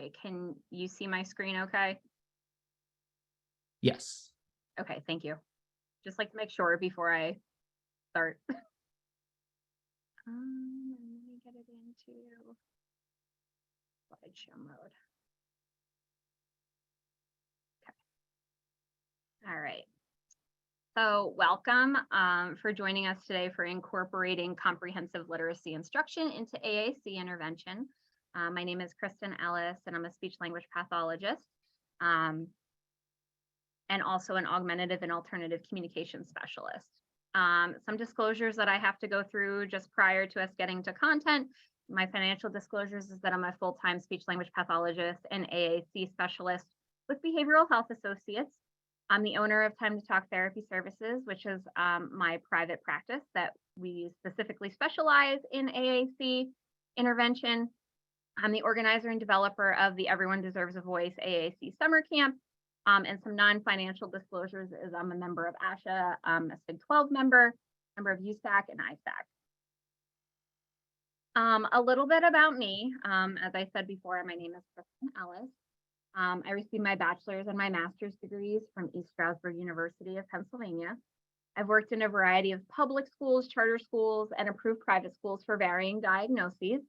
Okay, can you see my screen okay? Yes. Okay, thank you. Just like to make sure before I start. Let me get it into slideshow mode. All right. So welcome for joining us today for incorporating comprehensive literacy instruction into AAC intervention. My name is Kristen Ellis, and I'm a speech language pathologist and also an augmentative and alternative communication specialist. Some disclosures that I have to go through just prior to us getting to content. My financial disclosures is that I'm a full-time speech language pathologist and AAC specialist with Behavioral Health Associates. I'm the owner of Time to Talk Therapy Services, which is my private practice that we specifically specialize in AAC intervention. I'm the organizer and developer of the Everyone Deserves a Voice AAC Summer Camp. And some non-financial disclosures is I'm a member of ASHA, a SIG 12 member of USAC and ISAC. A little bit about me. As I said before, my name is Kristen Ellis. I received my bachelor's and my master's degrees from East Stroudsburg University of Pennsylvania. I've worked in a variety of public schools, charter schools, and approved private schools for varying diagnoses,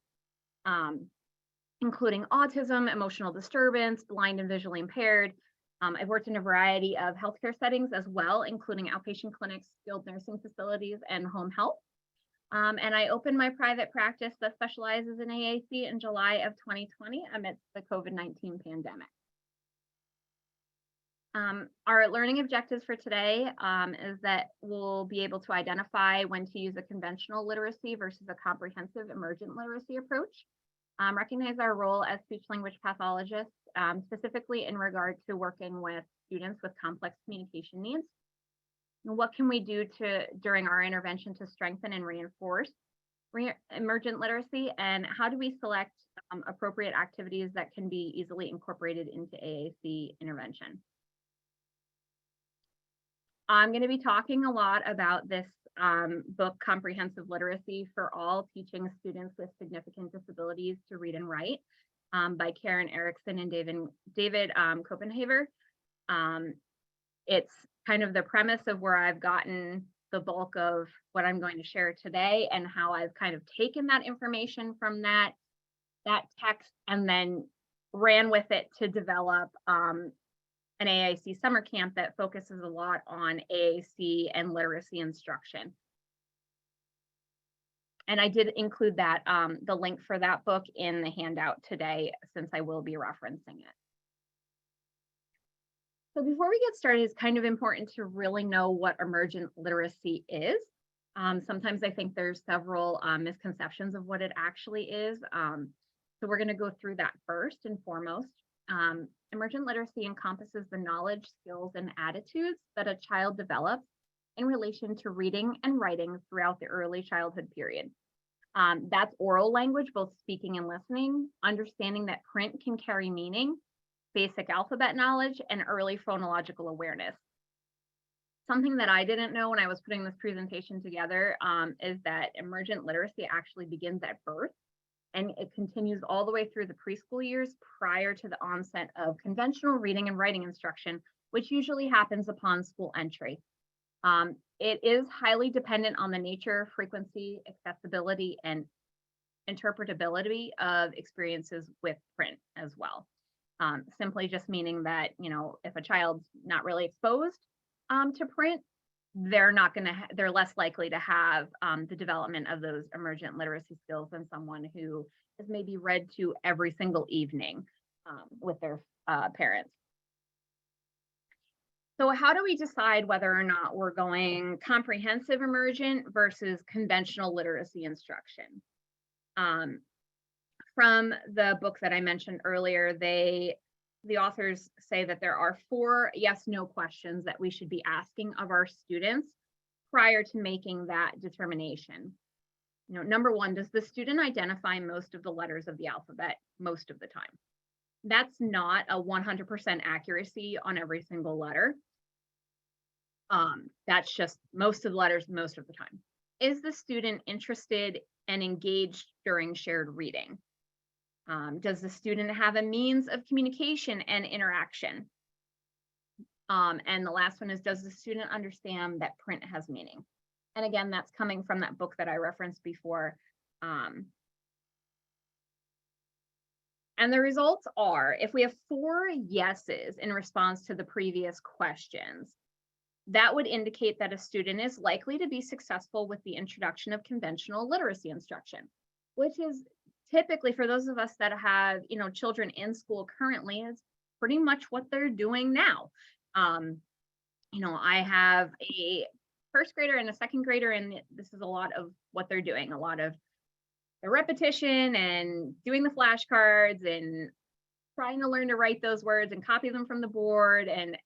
including autism, emotional disturbance, blind and visually impaired. I've worked in a variety of healthcare settings as well, including outpatient clinics, skilled nursing facilities, and home health. And I opened my private practice that specializes in AAC in July of 2020 amidst the COVID-19 pandemic. Our learning objectives for today is that we'll be able to identify when to use a conventional literacy versus a comprehensive emergent literacy approach. Recognize our role as speech language pathologists, specifically in regard to working with students with complex communication needs. And what can we do during our intervention to strengthen and reinforce emergent literacy, and how do we select appropriate activities that can be easily incorporated into AAC intervention? I'm going to be talking a lot about this book, Comprehensive Literacy for All, Teaching Students with Significant Disabilities to Read and Write, by Karen Erickson and David Copenhaver. It's kind of the premise of where I've gotten the bulk of what I'm going to share today, and how I've kind of taken that information from that text and then ran with it to develop an AAC summer camp that focuses a lot on AAC and literacy instruction. And I did include that, the link for that book in the handout today, since I will be referencing it. So before we get started, it's kind of important to really know what emergent literacy is. Sometimes I think there's several misconceptions of what it actually is. So we're going to go through that first and foremost. Emergent literacy encompasses the knowledge, skills, and attitudes that a child develops in relation to reading and writing throughout the early childhood period. That's oral language, both speaking and listening, understanding that print can carry meaning, basic alphabet knowledge, and early phonological awareness. Something that I didn't know when I was putting this presentation together is that emergent literacy actually begins at birth, and it continues all the way through the preschool years prior to the onset of conventional reading and writing instruction, which usually happens upon school entry. It is highly dependent on the nature, frequency, accessibility, and interpretability of experiences with print as well. Simply just meaning that, if a child's not really exposed to print, they're less likely to have the development of those emergent literacy skills than someone who is maybe read to every single evening with their parents. So how do we decide whether or not we're going comprehensive emergent versus conventional literacy instruction? From the book that I mentioned earlier, the authors say that there are 4 yes/no questions that we should be asking of our students prior to making that determination. Number 1, does the student identify most of the letters of the alphabet most of the time? That's not a 100% accuracy on every single letter. That's just most of the letters most of the time. Is the student interested and engaged during shared reading? Does the student have a means of communication and interaction? And the last one is, does the student understand that print has meaning? And again, that's coming from that book that I referenced before. Um, and the results are, if we have 4 yeses in response to the previous questions, that would indicate that a student is likely to be successful with the introduction of conventional literacy instruction, which is typically, for those of us that have, children in school currently, is pretty much what they're doing now. Um, I have a first grader and a second grader, and this is a lot of what they're doing, a lot of the repetition and doing the flashcards and trying to learn to write those words and copy them from the board and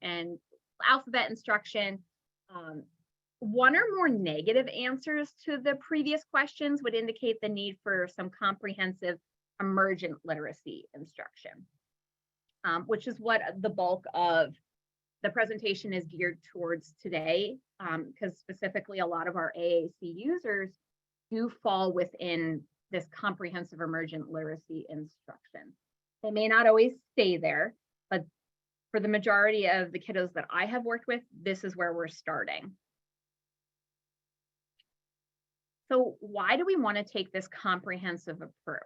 alphabet instruction. Um, one or more negative answers to the previous questions would indicate the need for some comprehensive emergent literacy instruction, which is what the bulk of the presentation is geared towards today, because specifically a lot of our AAC users do fall within this comprehensive emergent literacy instruction. They may not always stay there, but for the majority of the kiddos that I have worked with, this is where we're starting. So why do we want to take this comprehensive approach?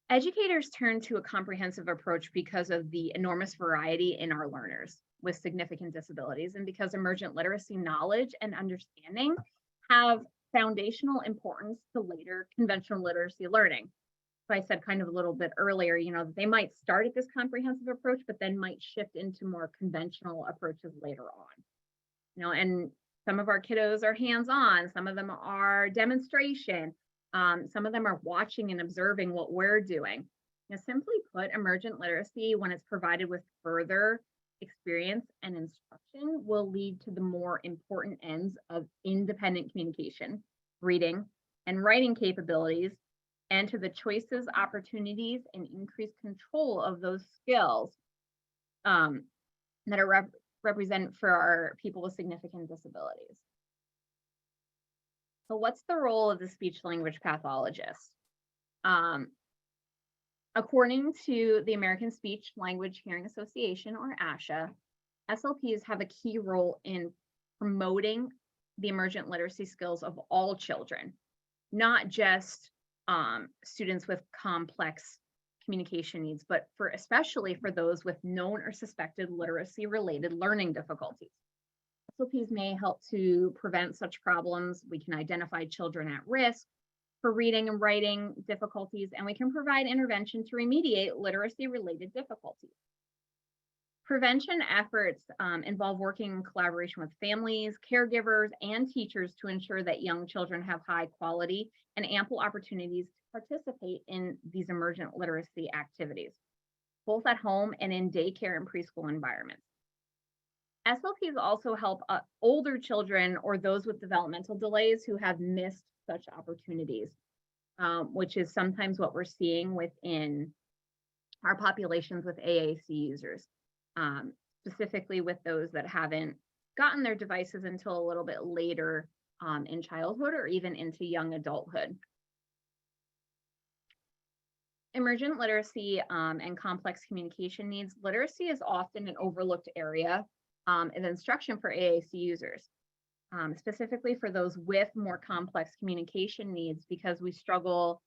Educators turn to a comprehensive approach because of the enormous variety in our learners with significant disabilities, and because emergent literacy knowledge and understanding have foundational importance to later conventional literacy learning. So I said kind of a little bit earlier, they might start at this comprehensive approach, but then might shift into more conventional approaches later on. And some of our kiddos are hands-on, some of them are demonstration, some of them are watching and observing what we're doing. Simply put, emergent literacy, when it's provided with further experience and instruction, will lead to the more important ends of independent communication, reading, and writing capabilities, and to the choices, opportunities, and increased control of those skills that are represented for our people with significant disabilities. So what's the role of the speech language pathologist? According to the American Speech Language Hearing Association, or ASHA, SLPs have a key role in promoting the emergent literacy skills of all children, not just students with complex communication needs, but especially for those with known or suspected literacy-related learning difficulties. SLPs may help to prevent such problems. We can identify children at risk for reading and writing difficulties, and we can provide intervention to remediate literacy-related difficulties. Prevention efforts involve working in collaboration with families, caregivers, and teachers to ensure that young children have high quality and ample opportunities to participate in these emergent literacy activities, both at home and in daycare and preschool environments. SLPs also help older children or those with developmental delays who have missed such opportunities, which is sometimes what we're seeing within our populations with AAC users, specifically with those that haven't gotten their devices until a little bit later in childhood or even into young adulthood. Emergent literacy and complex communication needs. Literacy is often an overlooked area of instruction for AAC users, specifically for those with more complex communication needs, because we struggle,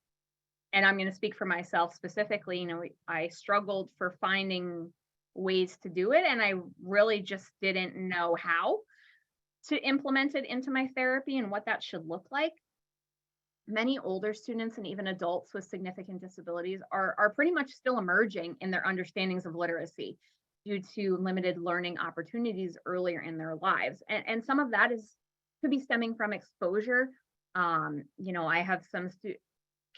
and I'm going to speak for myself specifically, I struggled for finding ways to do it, and I really just didn't know how to implement it into my therapy and what that should look like. Many older students and even adults with significant disabilities are pretty much still emerging in their understandings of literacy due to limited learning opportunities earlier in their lives. And some of that could be stemming from exposure. I have some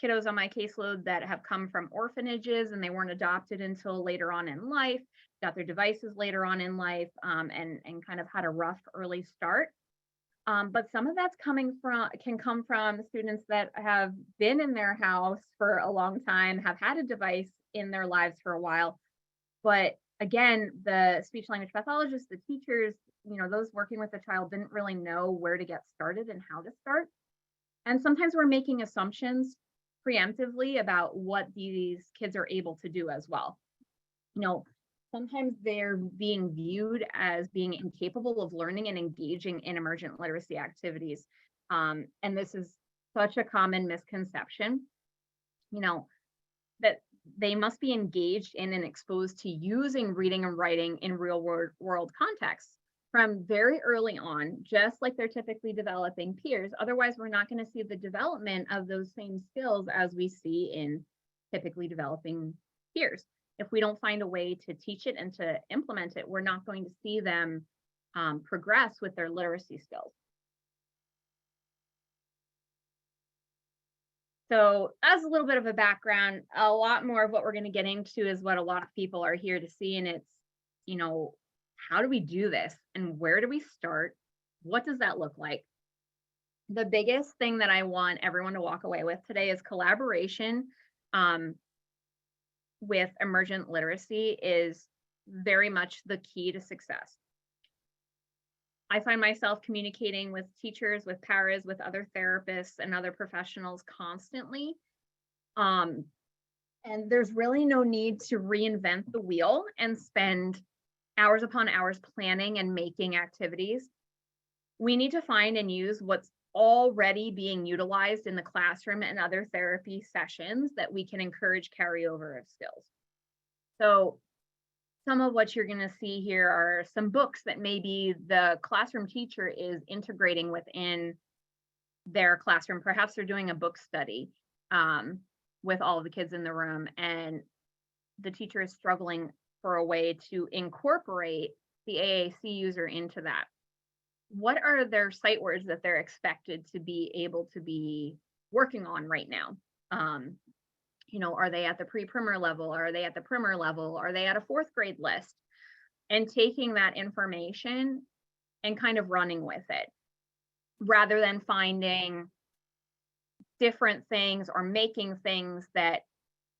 kiddos on my caseload that have come from orphanages and they weren't adopted until later on in life, got their devices later on in life, and kind of had a rough early start. But some of that's can come from students that have been in their house for a long time, have had a device in their lives for a while. But again, the speech language pathologists, the teachers, those working with the child didn't really know where to get started and how to start. And sometimes we're making assumptions preemptively about what these kids are able to do as well. You know, sometimes they're being viewed as being incapable of learning and engaging in emergent literacy activities. And this is such a common misconception, you know, that they must be engaged in and exposed to using reading and writing in real world contexts from very early on, just like they're typically developing peers. Otherwise, we're not going to see the development of those same skills as we see in typically developing peers. If we don't find a way to teach it and to implement it, we're not going to see them progress with their literacy skills. So as a little bit of a background, a lot more of what we're going to get into is what a lot of people are here to see. And it's, you know, how do we do this and where do we start? What does that look like? The biggest thing that I want everyone to walk away with today is collaboration with emergent literacy is very much the key to success. I find myself communicating with teachers, with paras, with other therapists and other professionals constantly. And there's really no need to reinvent the wheel and spend hours upon hours planning and making activities. We need to find and use what's already being utilized in the classroom and other therapy sessions that we can encourage carryover of skills. So some of what you're going to see here are some books that maybe the classroom teacher is integrating within their classroom. Perhaps they're doing a book study with all of the kids in the room, and the teacher is struggling for a way to incorporate the AAC user into that. What are their sight words that they're expected to be able to be working on right now? You know, are they at the pre-primer level? Are they at the primer level? Are they at a fourth grade list? And taking that information and kind of running with it rather than finding different things or making things that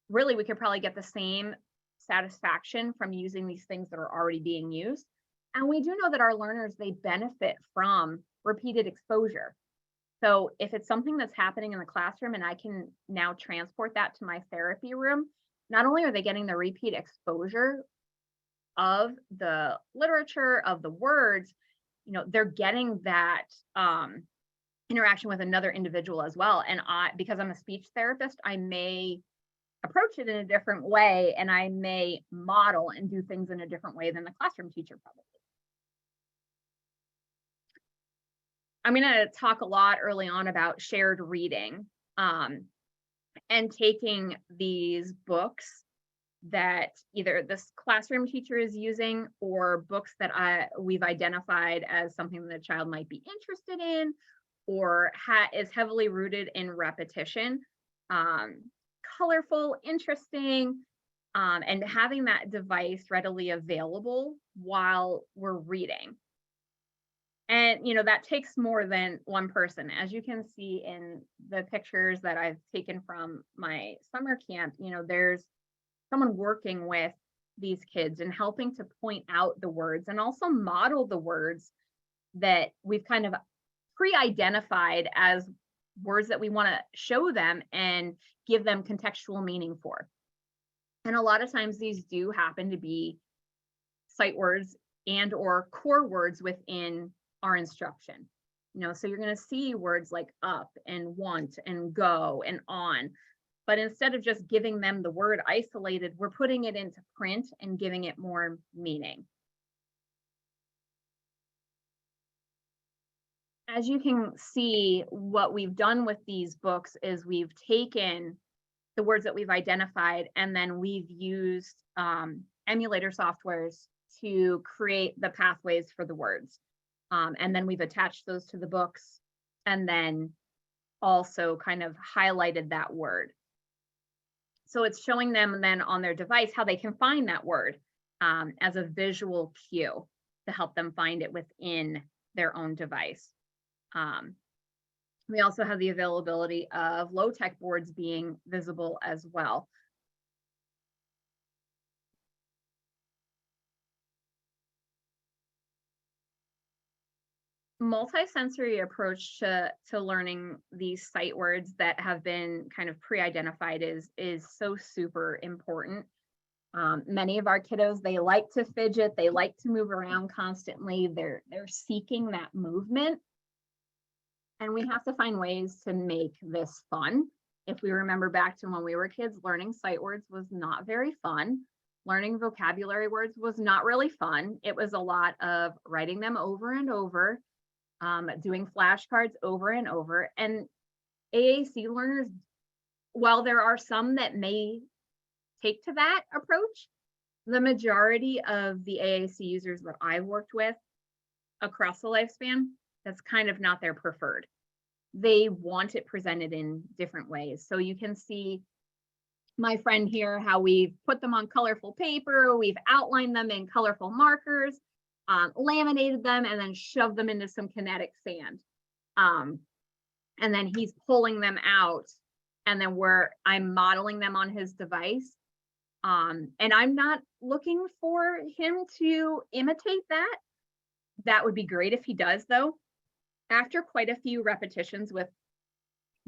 really we could probably get the same satisfaction from using these things that are already being used. And we do know that our learners, they benefit from repeated exposure. So if it's something that's happening in the classroom and I can now transport that to my therapy room, not only are they getting the repeat exposure of the literature, of the words, you know, they're getting that interaction with another individual as well. And because I'm a speech therapist, I may approach it in a different way and I may model and do things in a different way than the classroom teacher probably. I'm going to talk a lot early on about shared reading and taking these books that either this classroom teacher is using or books that we've identified as something that a child might be interested in or is heavily rooted in repetition, colorful, interesting, and having that device readily available while we're reading. And, you know, that takes more than one person. As you can see in the pictures that I've taken from my summer camp, you know, there's someone working with these kids and helping to point out the words and also model the words that we've kind of pre-identified as words that we want to show them and give them contextual meaning for. And a lot of times these do happen to be sight words and or core words within our instruction. You know, so you're going to see words like up and want and go and on. But instead of just giving them the word isolated, we're putting it into print and giving it more meaning. As you can see, what we've done with these books is we've taken the words that we've identified and then we've used emulator softwares to create the pathways for the words. And then we've attached those to the books and then also kind of highlighted that word. So it's showing them then on their device how they can find that word as a visual cue to help them find it within their own device. We also have the availability of low-tech boards being visible as well. multisensory approach to learning these sight words that have been kind of pre-identified is so super important. Many of our kiddos, they like to fidget, they like to move around constantly. They're seeking that movement, and we have to find ways to make this fun. If we remember back to when we were kids, learning sight words was not very fun. Learning vocabulary words was not really fun. It was a lot of writing them over and over, doing flashcards over and over. And AAC learners, while there are some that may take to that approach, the majority of the AAC users that I've worked with across the lifespan, that's kind of not their preferred. They want it presented in different ways. So you can see my friend here, how we've put them on colorful paper, we've outlined them in colorful markers, laminated them, and then shoved them into some kinetic sand. And then he's pulling them out, and then I'm modeling them on his device. And I'm not looking for him to imitate that. That would be great if he does, though. After quite a few repetitions with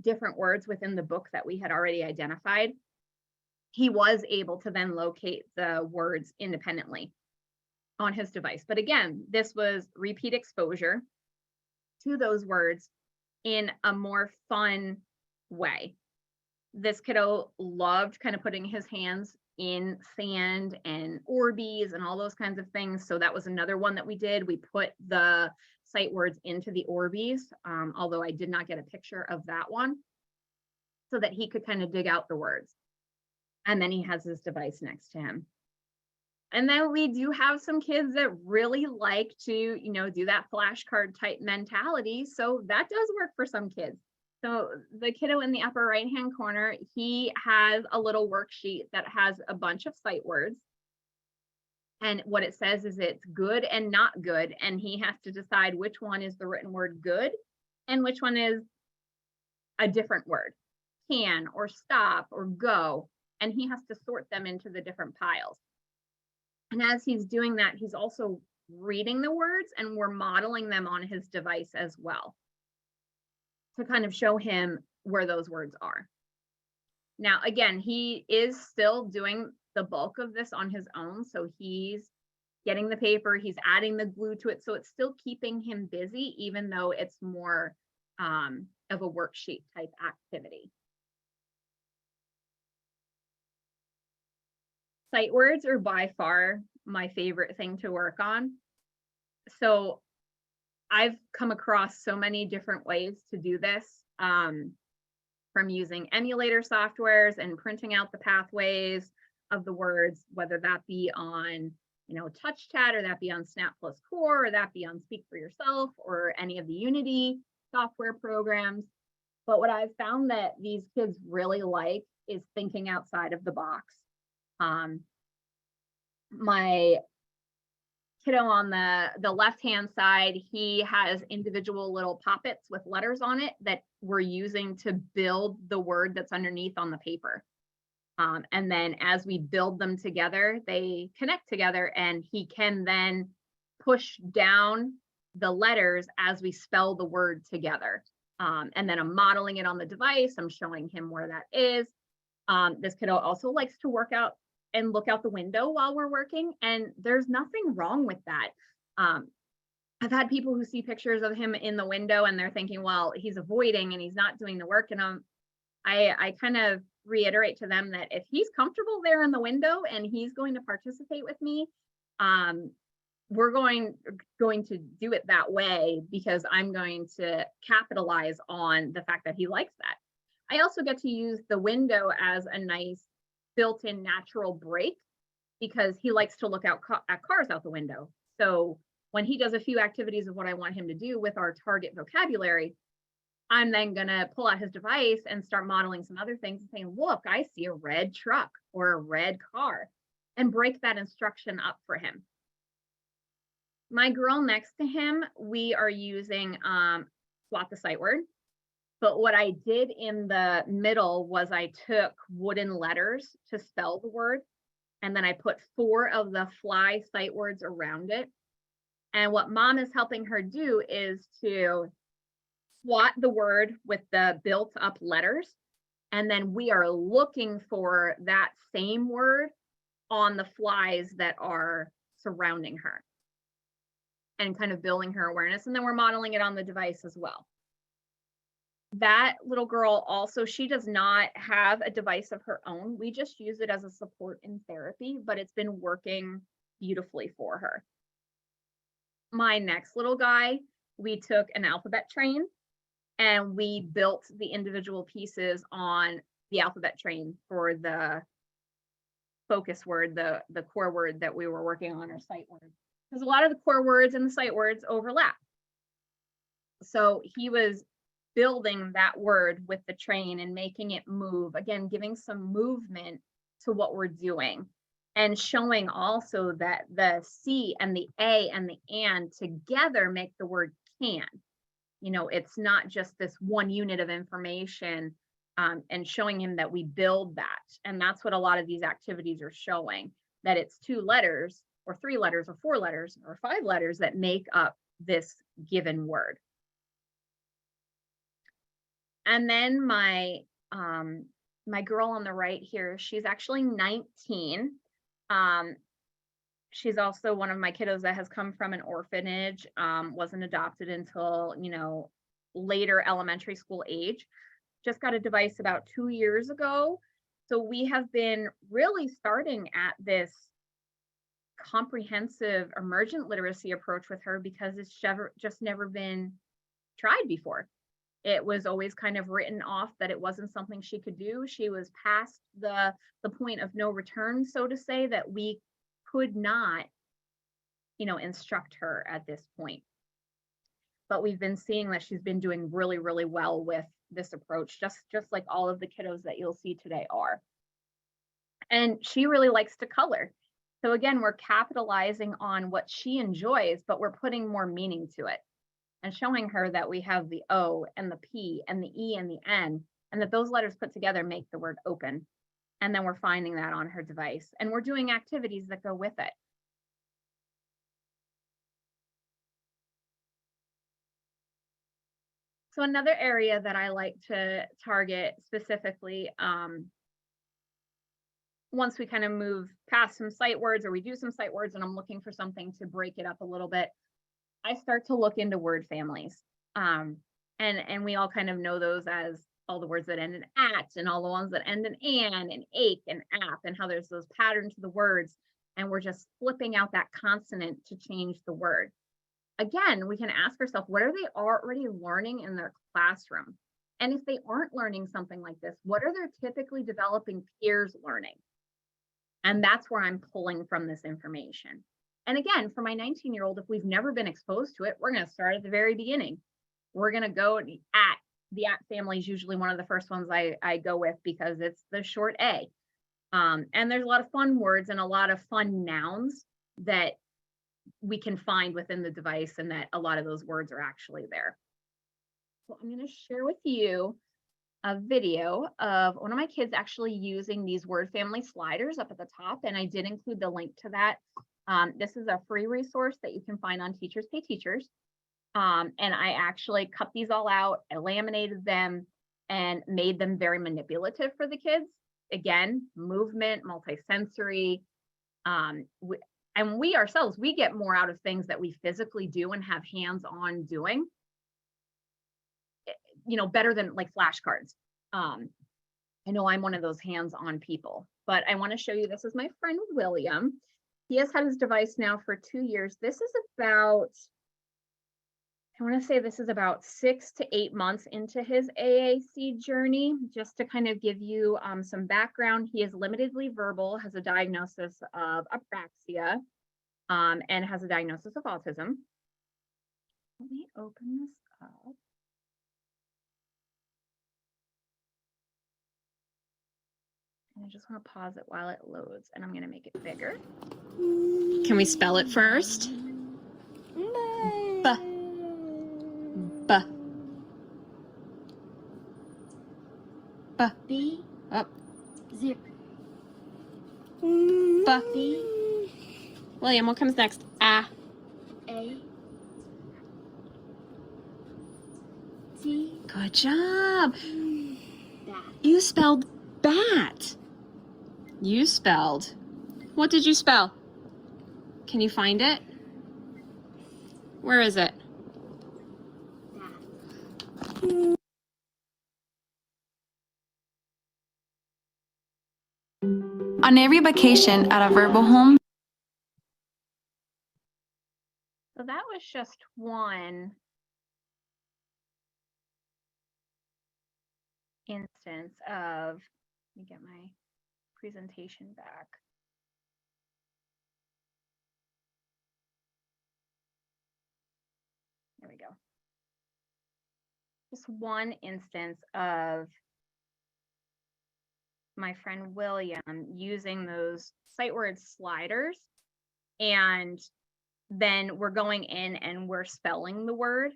different words within the book that we had already identified, he was able to then locate the words independently on his device. But again, this was repeat exposure to those words in a more fun way. This kiddo loved kind of putting his hands in sand and Orbeez and all those kinds of things. So that was another one that we did. We put the sight words into the Orbeez, although I did not get a picture of that one, so that he could kind of dig out the words. And then he has his device next to him. And then we do have some kids that really like to, do that flashcard type mentality. So that does work for some kids. So the kiddo in the upper right-hand corner, he has a little worksheet that has a bunch of sight words. And what it says is it's good and not good. And he has to decide which one is the written word good and which one is a different word, can or stop or go. And he has to sort them into the different piles. And as he's doing that, he's also reading the words, and we're modeling them on his device as well to kind of show him where those words are. Now, again, he is still doing the bulk of this on his own. So he's getting the paper, he's adding the glue to it. So it's still keeping him busy, even though it's more of a worksheet type activity. Sight words are by far my favorite thing to work on. So I've come across so many different ways to do this, from using emulator softwares and printing out the pathways of the words, whether that be on, TouchChat, or that be on Snap Plus Core, or that be on Speak for Yourself, or any of the Unity software programs. But what I've found that these kids really like is thinking outside of the box. My kiddo on the left-hand side, he has individual little poppets with letters on it that we're using to build the word that's underneath on the paper. And then as we build them together, they connect together, and he can then push down the letters as we spell the word together. And then I'm modeling it on the device. I'm showing him where that is. This kiddo also likes to work out and look out the window while we're working, and there's nothing wrong with that. I've had people who see pictures of him in the window and they're thinking, well, he's avoiding and he's not doing the work. And I kind of reiterate to them that if he's comfortable there in the window and he's going to participate with me, we're going to do it that way, because I'm going to capitalize on the fact that he likes that. I also get to use the window as a nice built-in natural break, because he likes to look out at cars out the window. So when he does a few activities of what I want him to do with our target vocabulary, I'm then going to pull out his device and start modeling some other things and saying, look, I see a red truck or a red car, and break that instruction up for him. My girl next to him, we are using Swap the Sight Word. But what I did in the middle was I took wooden letters to spell the word, and then I put 4 of the fly sight words around it. And what mom is helping her do is to swat the word with the built up letters. And then we are looking for that same word on the flies that are surrounding her and kind of building her awareness. And then we're modeling it on the device as well. That little girl also, she does not have a device of her own. We just use it as a support in therapy, but it's been working beautifully for her. My next little guy, we took an alphabet train and we built the individual pieces on the alphabet train for the focus word, the core word that we were working on, or sight word. Because a lot of the core words and the sight words overlap. So he was building that word with the train and making it move, again, giving some movement to what we're doing, and showing also that the C and the A and the and together make the word can. You know, it's not just this one unit of information, and showing him that we build that. And that's what a lot of these activities are showing, that it's 2 letters or 3 letters or 4 letters or 5 letters that make up this given word. And then my girl on the right here, she's actually 19. She's also one of my kiddos that has come from an orphanage, wasn't adopted until, you know, later elementary school age. Just got a device about 2 years ago. So we have been really starting at this comprehensive emergent literacy approach with her because it's just never been tried before. It was always kind of written off that it wasn't something she could do. She was past the point of no return, so to say, that we could not, you know, instruct her at this point. But we've been seeing that she's been doing really, really well with this approach, just like all of the kiddos that you'll see today are. And she really likes to color. So again, we're capitalizing on what she enjoys, but we're putting more meaning to it and showing her that we have the O and the P and the E and the N, and that those letters put together make the word open. And then we're finding that on her device, and we're doing activities that go with it. So another area that I like to target specifically, once we kind of move past some sight words, or we do some sight words and I'm looking for something to break it up a little bit, I start to look into word families. And we all kind of know those as all the words that end in at, and all the ones that end in and ache and ap, and how there's those patterns to the words. And we're just flipping out that consonant to change the word. Again, we can ask ourselves, what are they already learning in their classroom? And if they aren't learning something like this, what are their typically developing peers learning? And that's where I'm pulling from this information. And again, for my 19-year-old, if we've never been exposed to it, we're going to start at the very beginning. We're going to go at the at family is usually one of the first ones I go with, because it's the short A. And there's a lot of fun words and a lot of fun nouns that we can find within the device, and that a lot of those words are actually there. So I'm going to share with you a video of one of my kids actually using these word family sliders up at the top, and I did include the link to that. This is a free resource that you can find on Teachers Pay Teachers. And I actually cut these all out, I laminated them, and made them very manipulative for the kids. Again, movement, multisensory. And we ourselves, we get more out of things that we physically do and have hands-on doing, you know, better than like flashcards. I know I'm one of those hands-on people, but I want to show you, this is my friend William. He has had his device now for 2 years. This is about, I want to say this is about 6 to 8 months into his AAC journey. Just to kind of give you some background, he is limitedly verbal, has a diagnosis of apraxia, and has a diagnosis of autism. Let me open this up. And I just want to pause it while it loads, and I'm going to make it bigger. Can we spell it first? B. B. B. B. Up. Zip. B. B. William, what comes next? A. A. Good job. Bat. You spelled bat. You spelled. What did you spell? Can you find it? Where is it? Bat. On every vacation at a verbal home. So that was just one instance of, let me get my presentation back. There we go. Just one instance of my friend William using those sight word sliders, and then we're going in and we're spelling the word,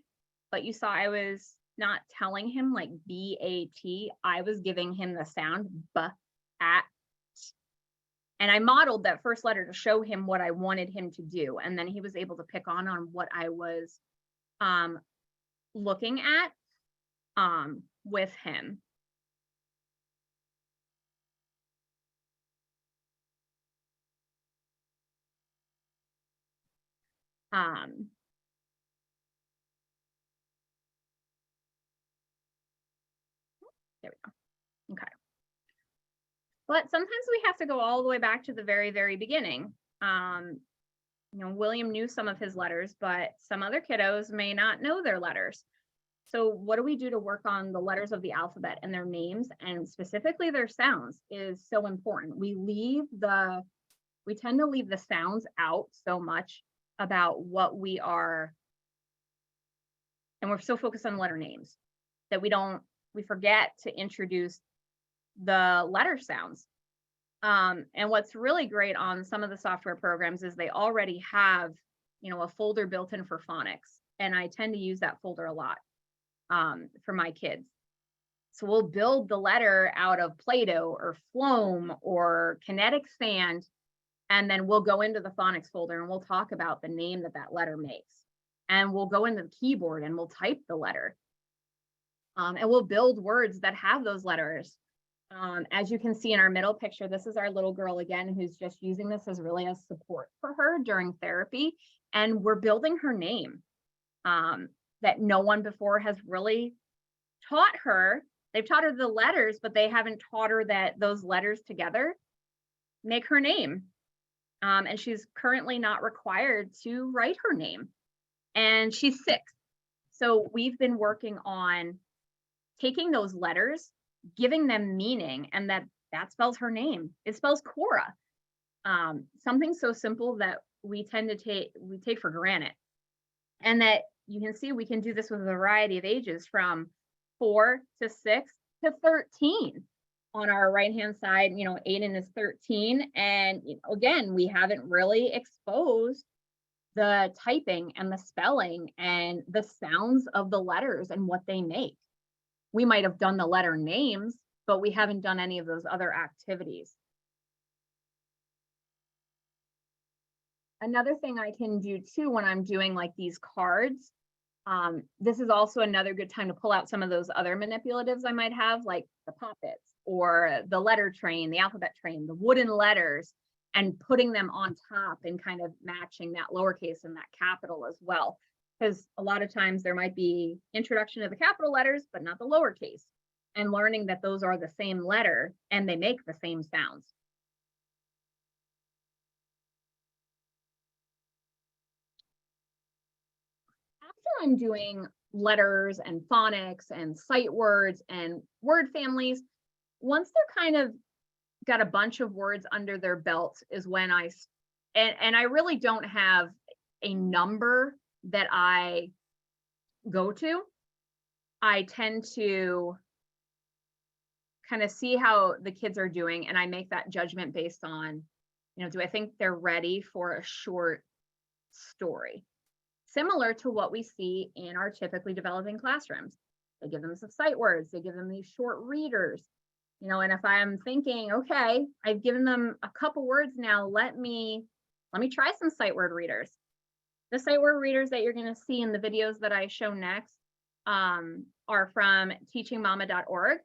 but you saw I was not telling him like B-A-T, I was giving him the sound B-at, and I modeled that first letter to show him what I wanted him to do, and then he was able to pick on what I was looking at with him. There we go. Okay. But sometimes we have to go all the way back to the very, very beginning. You know, William knew some of his letters, but some other kiddos may not know their letters. So what do we do to work on the letters of the alphabet and their names, and specifically their sounds, is so important. We tend to leave the sounds out so much about what we are, and we're so focused on letter names that we forget to introduce the letter sounds. And what's really great on some of the software programs is they already have, you know, a folder built in for phonics. And I tend to use that folder a lot for my kids. So we'll build the letter out of Play-Doh or Floam or kinetic sand, and then we'll go into the phonics folder and we'll talk about the name that letter makes. And we'll go into the keyboard and we'll type the letter. And we'll build words that have those letters. As you can see in our middle picture, this is our little girl again, who's just using this as really a support for her during therapy. And we're building her name that no one before has really taught her. They've taught her the letters, but they haven't taught her that those letters together make her name. And she's currently not required to write her name. And she's 6. So we've been working on taking those letters, giving them meaning, and that spells her name. It spells Cora. Something so simple that we take for granted. And that you can see we can do this with a variety of ages, from 4 to 6 to 13. On our right-hand side, you know, Aiden is 13. And again, we haven't really exposed the typing and the spelling and the sounds of the letters and what they make. We might have done the letter names, but we haven't done any of those other activities. Another thing I can do too when I'm doing like these cards, this is also another good time to pull out some of those other manipulatives I might have, like the poppets or the letter train, the alphabet train, the wooden letters, and putting them on top and kind of matching that lowercase and that capital as well. Because a lot of times there might be introduction to the capital letters, but not the lowercase, and learning that those are the same letter and they make the same sounds. After I'm doing letters and phonics and sight words and word families, once they're kind of got a bunch of words under their belt is when I really don't have a number that I go to. I tend to kind of see how the kids are doing, and I make that judgment based on, you know, do I think they're ready for a short story? Similar to what we see in our typically developing classrooms. They give them some sight words, they give them these short readers, you know, and if I'm thinking, okay, I've given them a couple words now, let me try some sight word readers. The sight word readers that you're going to see in the videos that I show next are from teachingmama.org,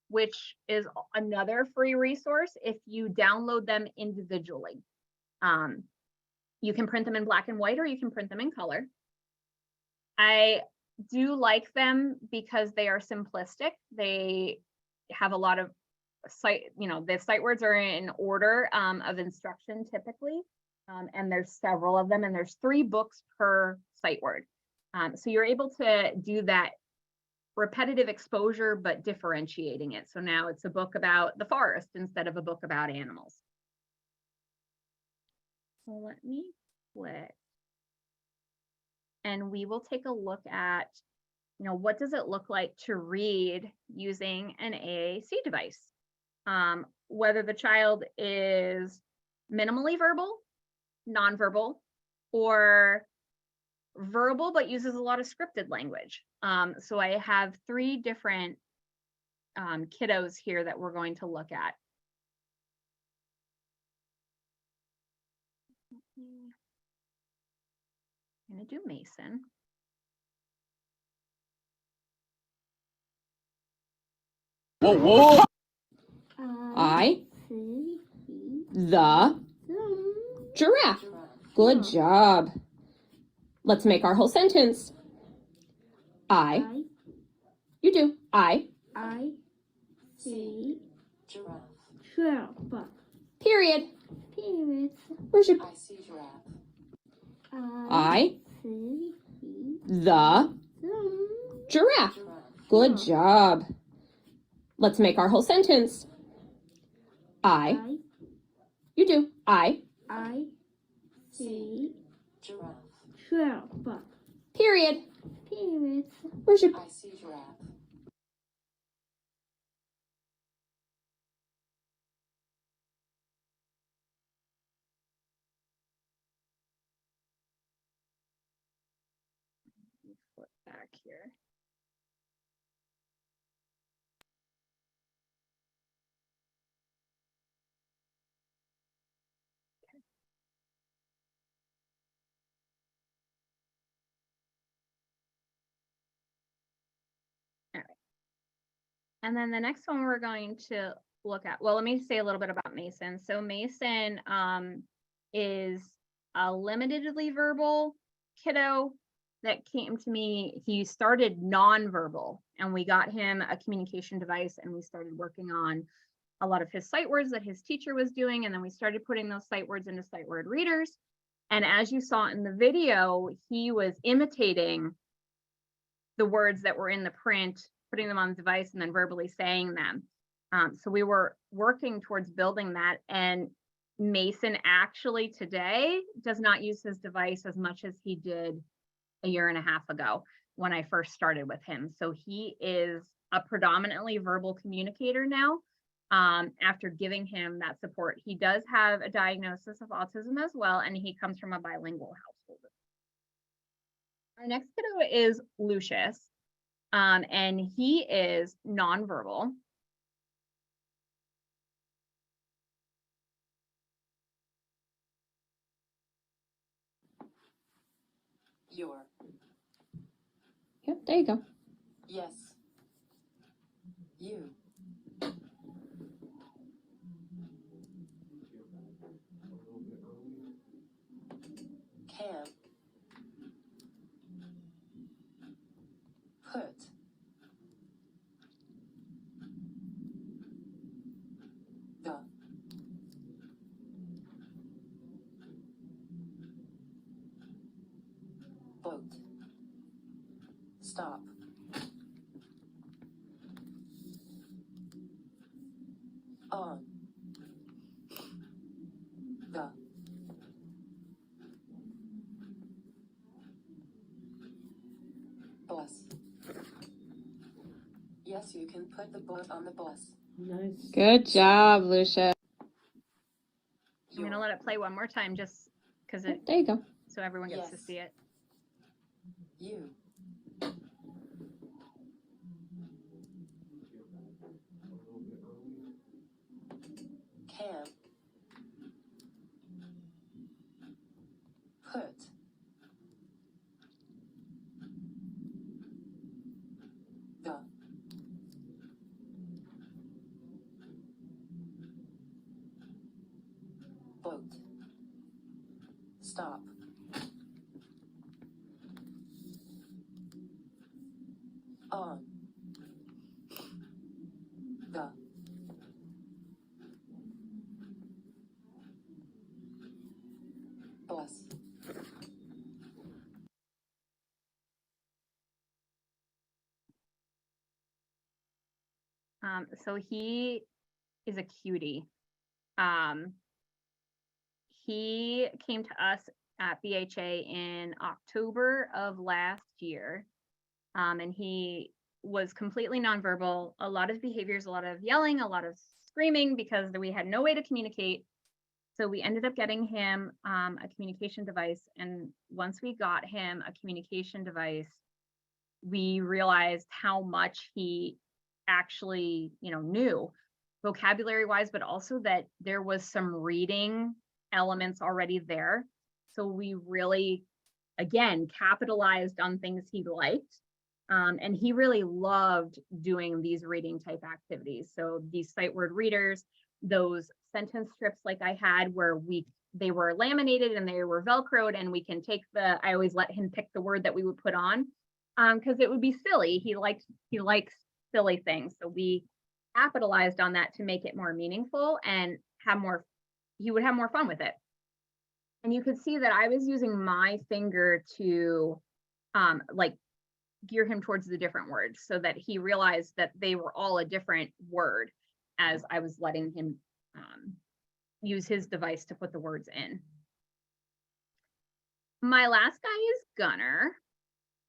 which is another free resource if you download them individually. You can print them in black and white or you can print them in color. I do like them because they are simplistic. They have a lot of the sight words are in order of instruction typically. And there's several of them, and there's 3 books per sight word. So you're able to do that repetitive exposure, but differentiating it. So now it's a book about the forest instead of a book about animals. So let me quit. And we will take a look at, what does it look like to read using an AAC device? Whether the child is minimally verbal, nonverbal, or verbal, but uses a lot of scripted language. So I have 3 different kiddos here that we're going to look at. I'm going to do Mason. Whoa, whoa. I, the giraffe. Good job. Let's make our whole sentence. You do. I see giraffe. giraffe. Period. Period. Where's your I see giraffe. I, see the giraffe. Good job. Let's make our whole sentence. You do. I see Giraffe. giraffe. period. Period. Where's your I see giraffe. Flip back here. All right. And then the next one we're going to look at, well, let me say a little bit about Mason. So Mason is a limitedly verbal kiddo that came to me. He started nonverbal, and we got him a communication device, and we started working on a lot of his sight words that his teacher was doing. And then we started putting those sight words into sight word readers. And as you saw in the video, he was imitating the words that were in the print, putting them on the device, and then verbally saying them. So we were working towards building that. And Mason actually today does not use his device as much as he did a year and a half ago when I first started with him. So he is a predominantly verbal communicator now. After giving him that support, he does have a diagnosis of autism as well, and he comes from a bilingual household. Our next kiddo is Lucius, and he is nonverbal. Your. Yep, there you go. Yes. You. Can. Put. The. Boat. Stop. On. The. Bus. Yes, you can put the boat on the bus. Nice. Good job, Lucia. I'm going to let it play one more time just because Yep, it, there you go. so everyone gets to Yes. see it. You. Can. Put. The. boat, stop, on, the, bus, So he is a cutie. He came to us at BHA in October of last year. And he was completely nonverbal, a lot of behaviors, a lot of yelling, a lot of screaming because we had no way to communicate. So we ended up getting him a communication device. And once we got him a communication device, we realized how much he actually, knew vocabulary wise, but also that there was some reading elements already there. So we really, again, capitalized on things he liked. And he really loved doing these reading type activities. So these sight word readers, those sentence strips like I had where they were laminated and they were Velcroed, and we can take I always let him pick the word that we would put on because it would be silly. He likes silly things. So we capitalized on that to make it more meaningful and he would have more fun with it. And you could see that I was using my finger to gear him towards the different words so that he realized that they were all a different word as I was letting him use his device to put the words in. My last guy is Gunner,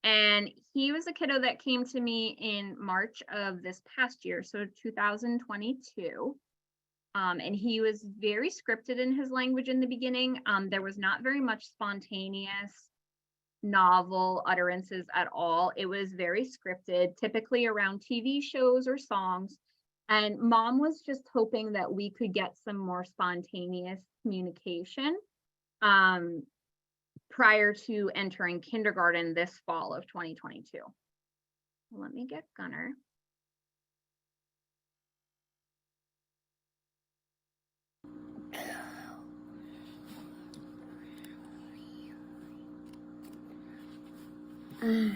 and he was a kiddo that came to me in March of this past year, so 2022. And he was very scripted in his language in the beginning. There was not very much spontaneous novel utterances at all. It was very scripted, typically around TV shows or songs. And Mom was just hoping that we could get some more spontaneous communication prior to entering kindergarten this fall of 2022. Let me get Gunner. I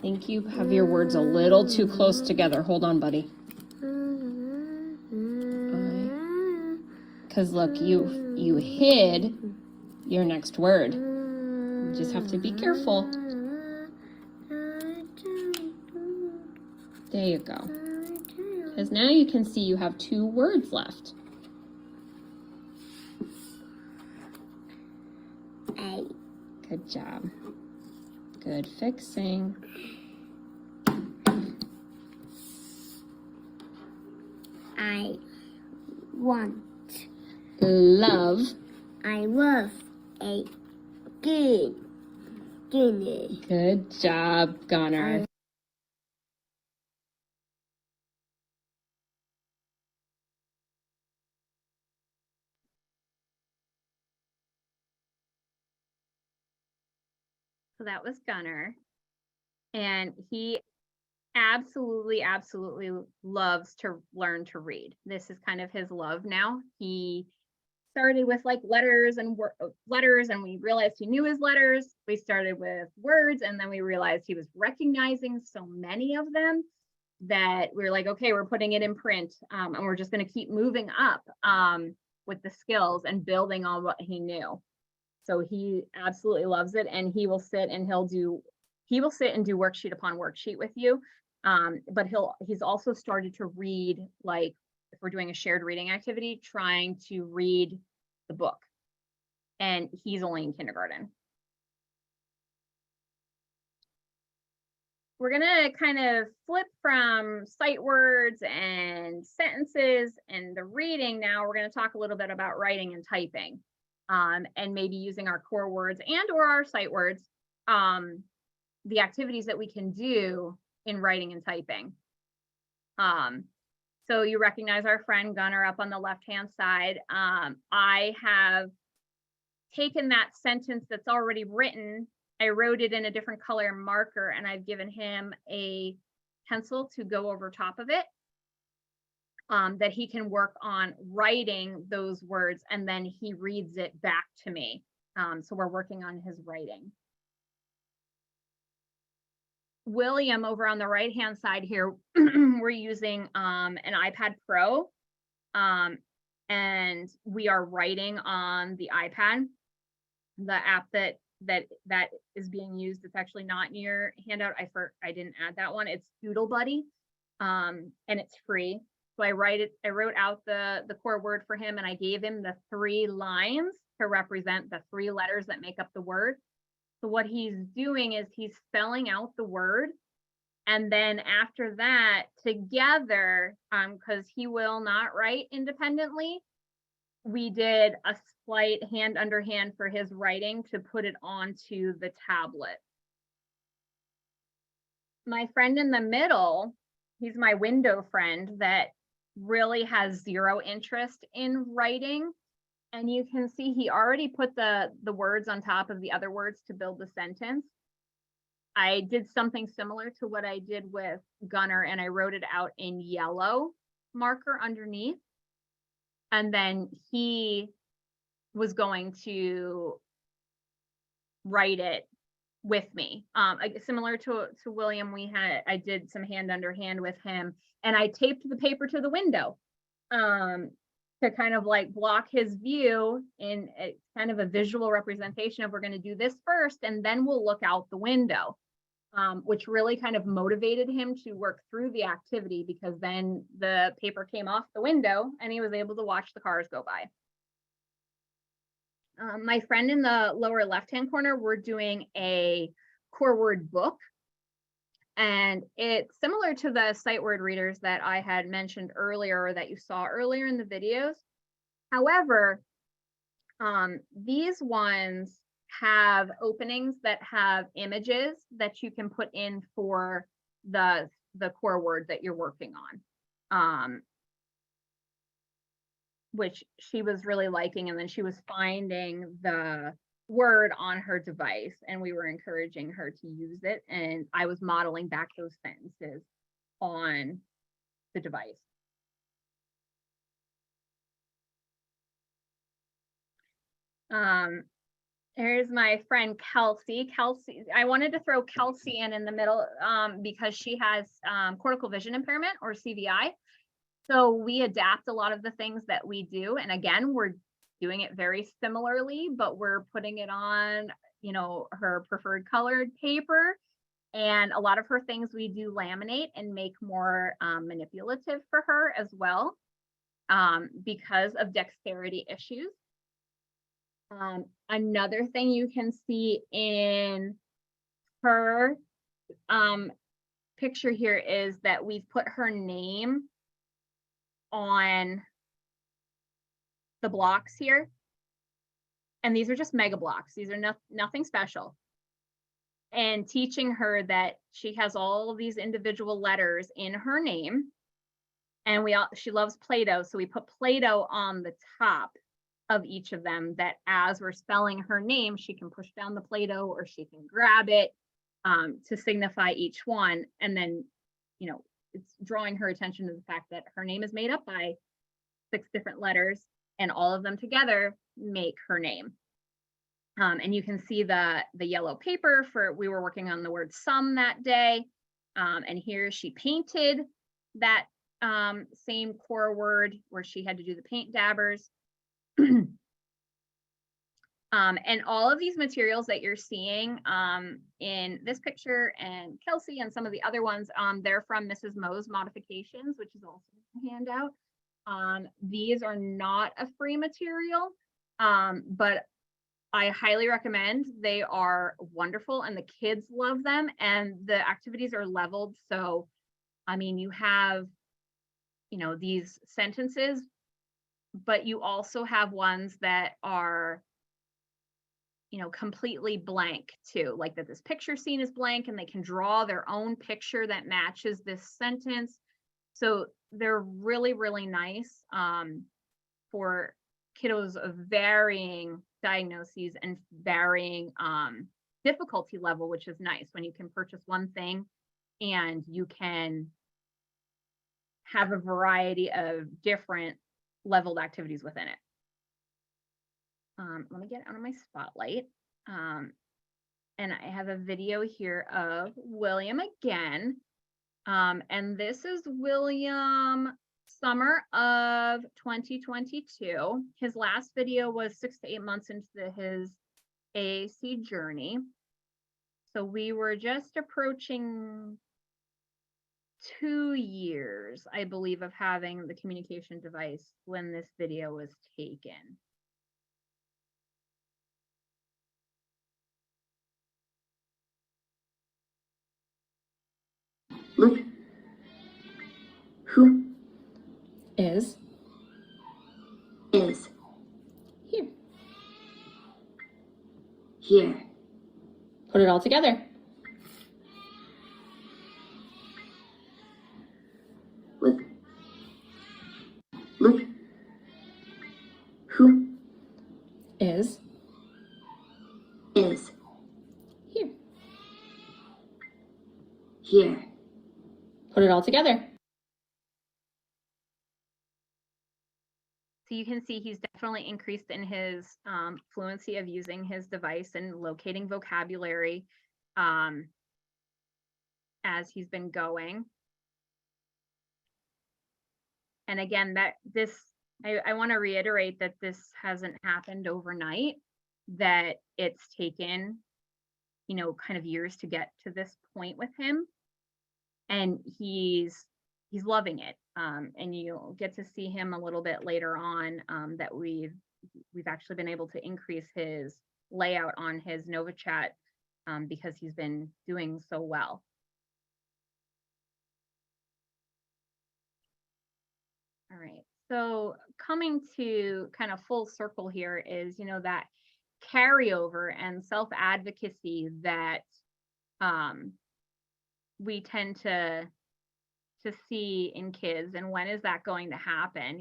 think you have your words a little too close together. Hold on, buddy. Because look, you hid your next word. You just have to be careful. There you go. Because now you can see you have 2 words left. Good job. Good fixing. I want. Love. I love a good dinner. Good job, Gunner. So that was Gunner. And he absolutely loves to learn to read. This is kind of his love now. He started with like letters and we realized he knew his letters. We started with words, and then we realized he was recognizing so many of them that we were like, okay, we're putting it in print, and we're just going to keep moving up with the skills and building on what he knew. So he absolutely loves it, and he will sit and do worksheet upon worksheet with you. But he's also started to read, like if we're doing a shared reading activity, trying to read the book. And he's only in kindergarten. We're gonna kind of flip from sight words and sentences and the reading. Now we're gonna talk a little bit about writing and typing, and maybe using our core words and or our sight words, the activities that we can do in writing and typing. So you recognize our friend Gunner up on the left-hand side. I have taken that sentence that's already written, I wrote it in a different color marker, and I've given him a pencil to go over top of it, that he can work on writing those words, and then he reads it back to me. So we're working on his writing. William, over on the right hand side here, we're using an iPad Pro, and we are writing on the iPad. The app that is being used, it's actually not in your handout. I didn't add that one. It's Doodle Buddy, and it's free. So I wrote out the core word for him, and I gave him the 3 lines to represent the 3 letters that make up the word. So what he's doing is he's spelling out the word, and then after that, together, because he will not write independently, we did a slight hand under hand for his writing to put it onto the tablet. My friend in the middle, he's my window friend that really has 0 interest in writing. And you can see he already put the words on top of the other words to build the sentence. I did something similar to what I did with Gunnar, and I wrote it out in yellow marker underneath. And then he was going to write it with me. Similar to William, I did some hand under hand with him, and I taped the paper to the window to kind of like block his view in kind of a visual representation of, we're going to do this first and then we'll look out the window, which really kind of motivated him to work through the activity, because then the paper came off the window and he was able to watch the cars go by. My friend in the lower left-hand corner, we're doing a core word book. And it's similar to the sight word readers that I had mentioned earlier, or that you saw earlier in the videos. However, these ones have openings that have images that you can put in for the core word that you're working on, which she was really liking. And then she was finding the word on her device, and we were encouraging her to use it, and I was modeling back those sentences on the device. Here's my friend Kelsey. I wanted to throw Kelsey in the middle because she has cortical vision impairment, or CVI. So we adapt a lot of the things that we do, and again, we're doing it very similarly, but we're putting it on, her preferred colored paper, and a lot of her things we do laminate and make more manipulative for her as well, because of dexterity issues. Another thing you can see in her picture here is that we've put her name on the blocks here, and these are just mega blocks. These are nothing special, and teaching her that she has all of these individual letters in her name, and she loves Play-Doh, so we put Play-Doh on the top of each of them, that as we're spelling her name, she can push down the Play-Doh or she can grab it to signify each one. And then, it's drawing her attention to the fact that her name is made up by 6 different letters, and all of them together make her name. And you can see the yellow paper we were working on the word sum that day. And here she painted that same core word where she had to do the paint dabbers. And all of these materials that you're seeing in this picture and Kelsey and some of the other ones, they're from Mrs. Mo's Modifications, which is also a handout. These are not a free material, but I highly recommend. They are wonderful and the kids love them, and the activities are leveled. So, I mean, you have, these sentences, but you also have ones that are, completely blank too, like that this picture scene is blank and they can draw their own picture that matches this sentence. So they're really, really nice for kiddos of varying diagnoses and varying difficulty level, which is nice when you can purchase one thing and you can have a variety of different leveled activities within it. Let me get out of my spotlight. And I have a video here of William again. And this is William summer of 2022. His last video was 6 to 8 months into his AAC journey. So we were just approaching 2 years, I believe, of having the communication device when this video was taken. Look. Who Is is here. here? Put it all together. Look. Look. Who Is is here. here? Put it all together. So you can see he's definitely increased in his fluency of using his device and locating vocabulary as he's been going. And again, I want to reiterate that this hasn't happened overnight, that it's taken, kind of years to get to this point with him. And he's loving it. And you'll get to see him a little bit later on that we've actually been able to increase his layout on his NovaChat because he's been doing so well. All right, so coming to kind of full circle here is, that carryover and self-advocacy that we tend to see in kids, and when is that going to happen?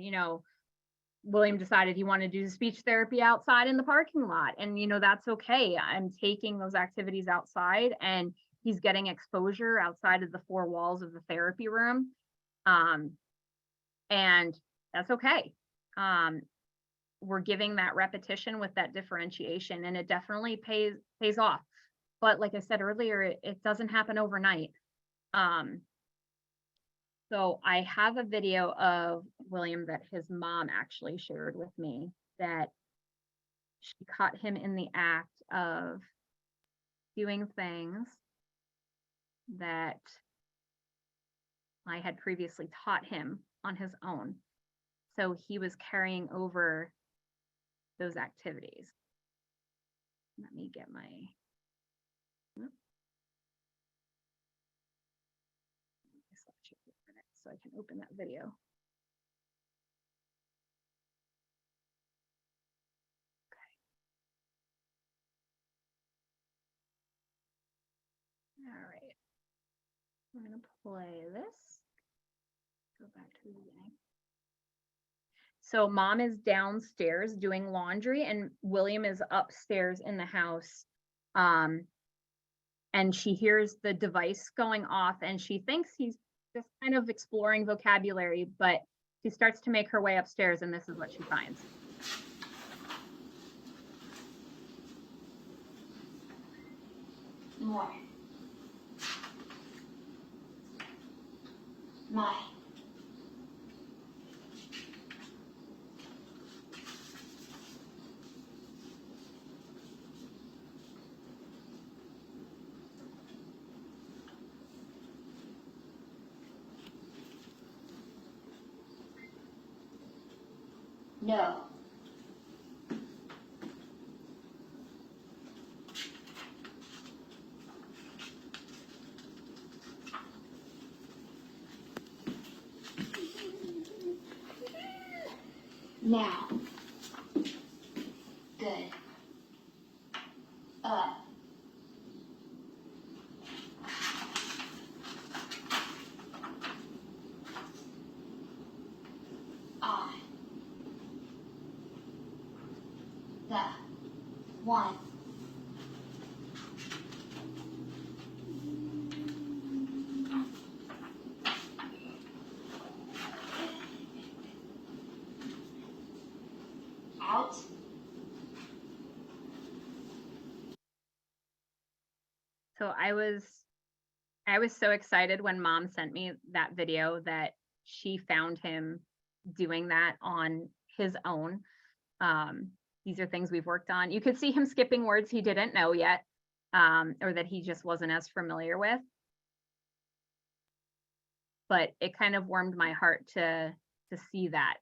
William decided he wanted to do speech therapy outside in the parking lot, and that's okay. I'm taking those activities outside, and he's getting exposure outside of the four walls of the therapy room, and that's okay. We're giving that repetition with that differentiation, and it definitely pays off. But like I said earlier, it doesn't happen overnight. So I have a video of William that his mom actually shared with me, that she caught him in the act of doing things that I had previously taught him on his own. So he was carrying over those activities. Let me get my so I can open that video. Okay. All right. I'm going to play this. Go back to the beginning. So mom is downstairs doing laundry and William is upstairs in the house. And she hears the device going off and she thinks he's just kind of exploring vocabulary, but she starts to make her way upstairs and this is what she finds. More. My. No. Now. Good. Up. I. 1. Out. So I was so excited when Mom sent me that video that she found him doing that on his own. These are things we've worked on. You could see him skipping words he didn't know yet, or that he just wasn't as familiar with. But it kind of warmed my heart to see that.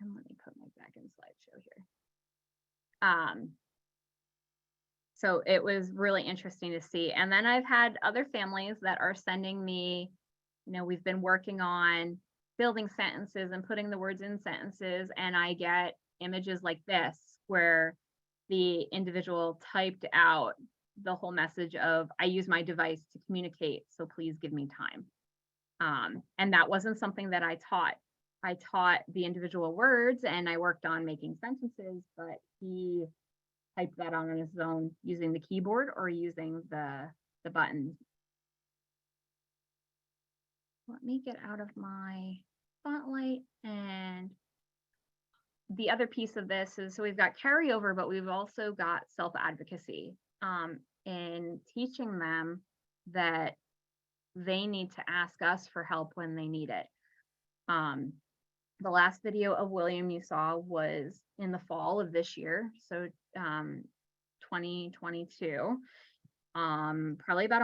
And let me put my back in slideshow here. So it was really interesting to see. And then I've had other families that are sending me, you know, we've been working on building sentences and putting the words in sentences, and I get images like this where the individual typed out the whole message of, I use my device to communicate, so please give me time. And that wasn't something that I taught. I taught the individual words and I worked on making sentences, but he typed that on his own using the keyboard or using the buttons. Let me get out of my spotlight. And the other piece of this is, so we've got carryover, but we've also got self-advocacy, in teaching them that they need to ask us for help when they need it. The last video of William you saw was in the fall of this year, so 2022. Probably about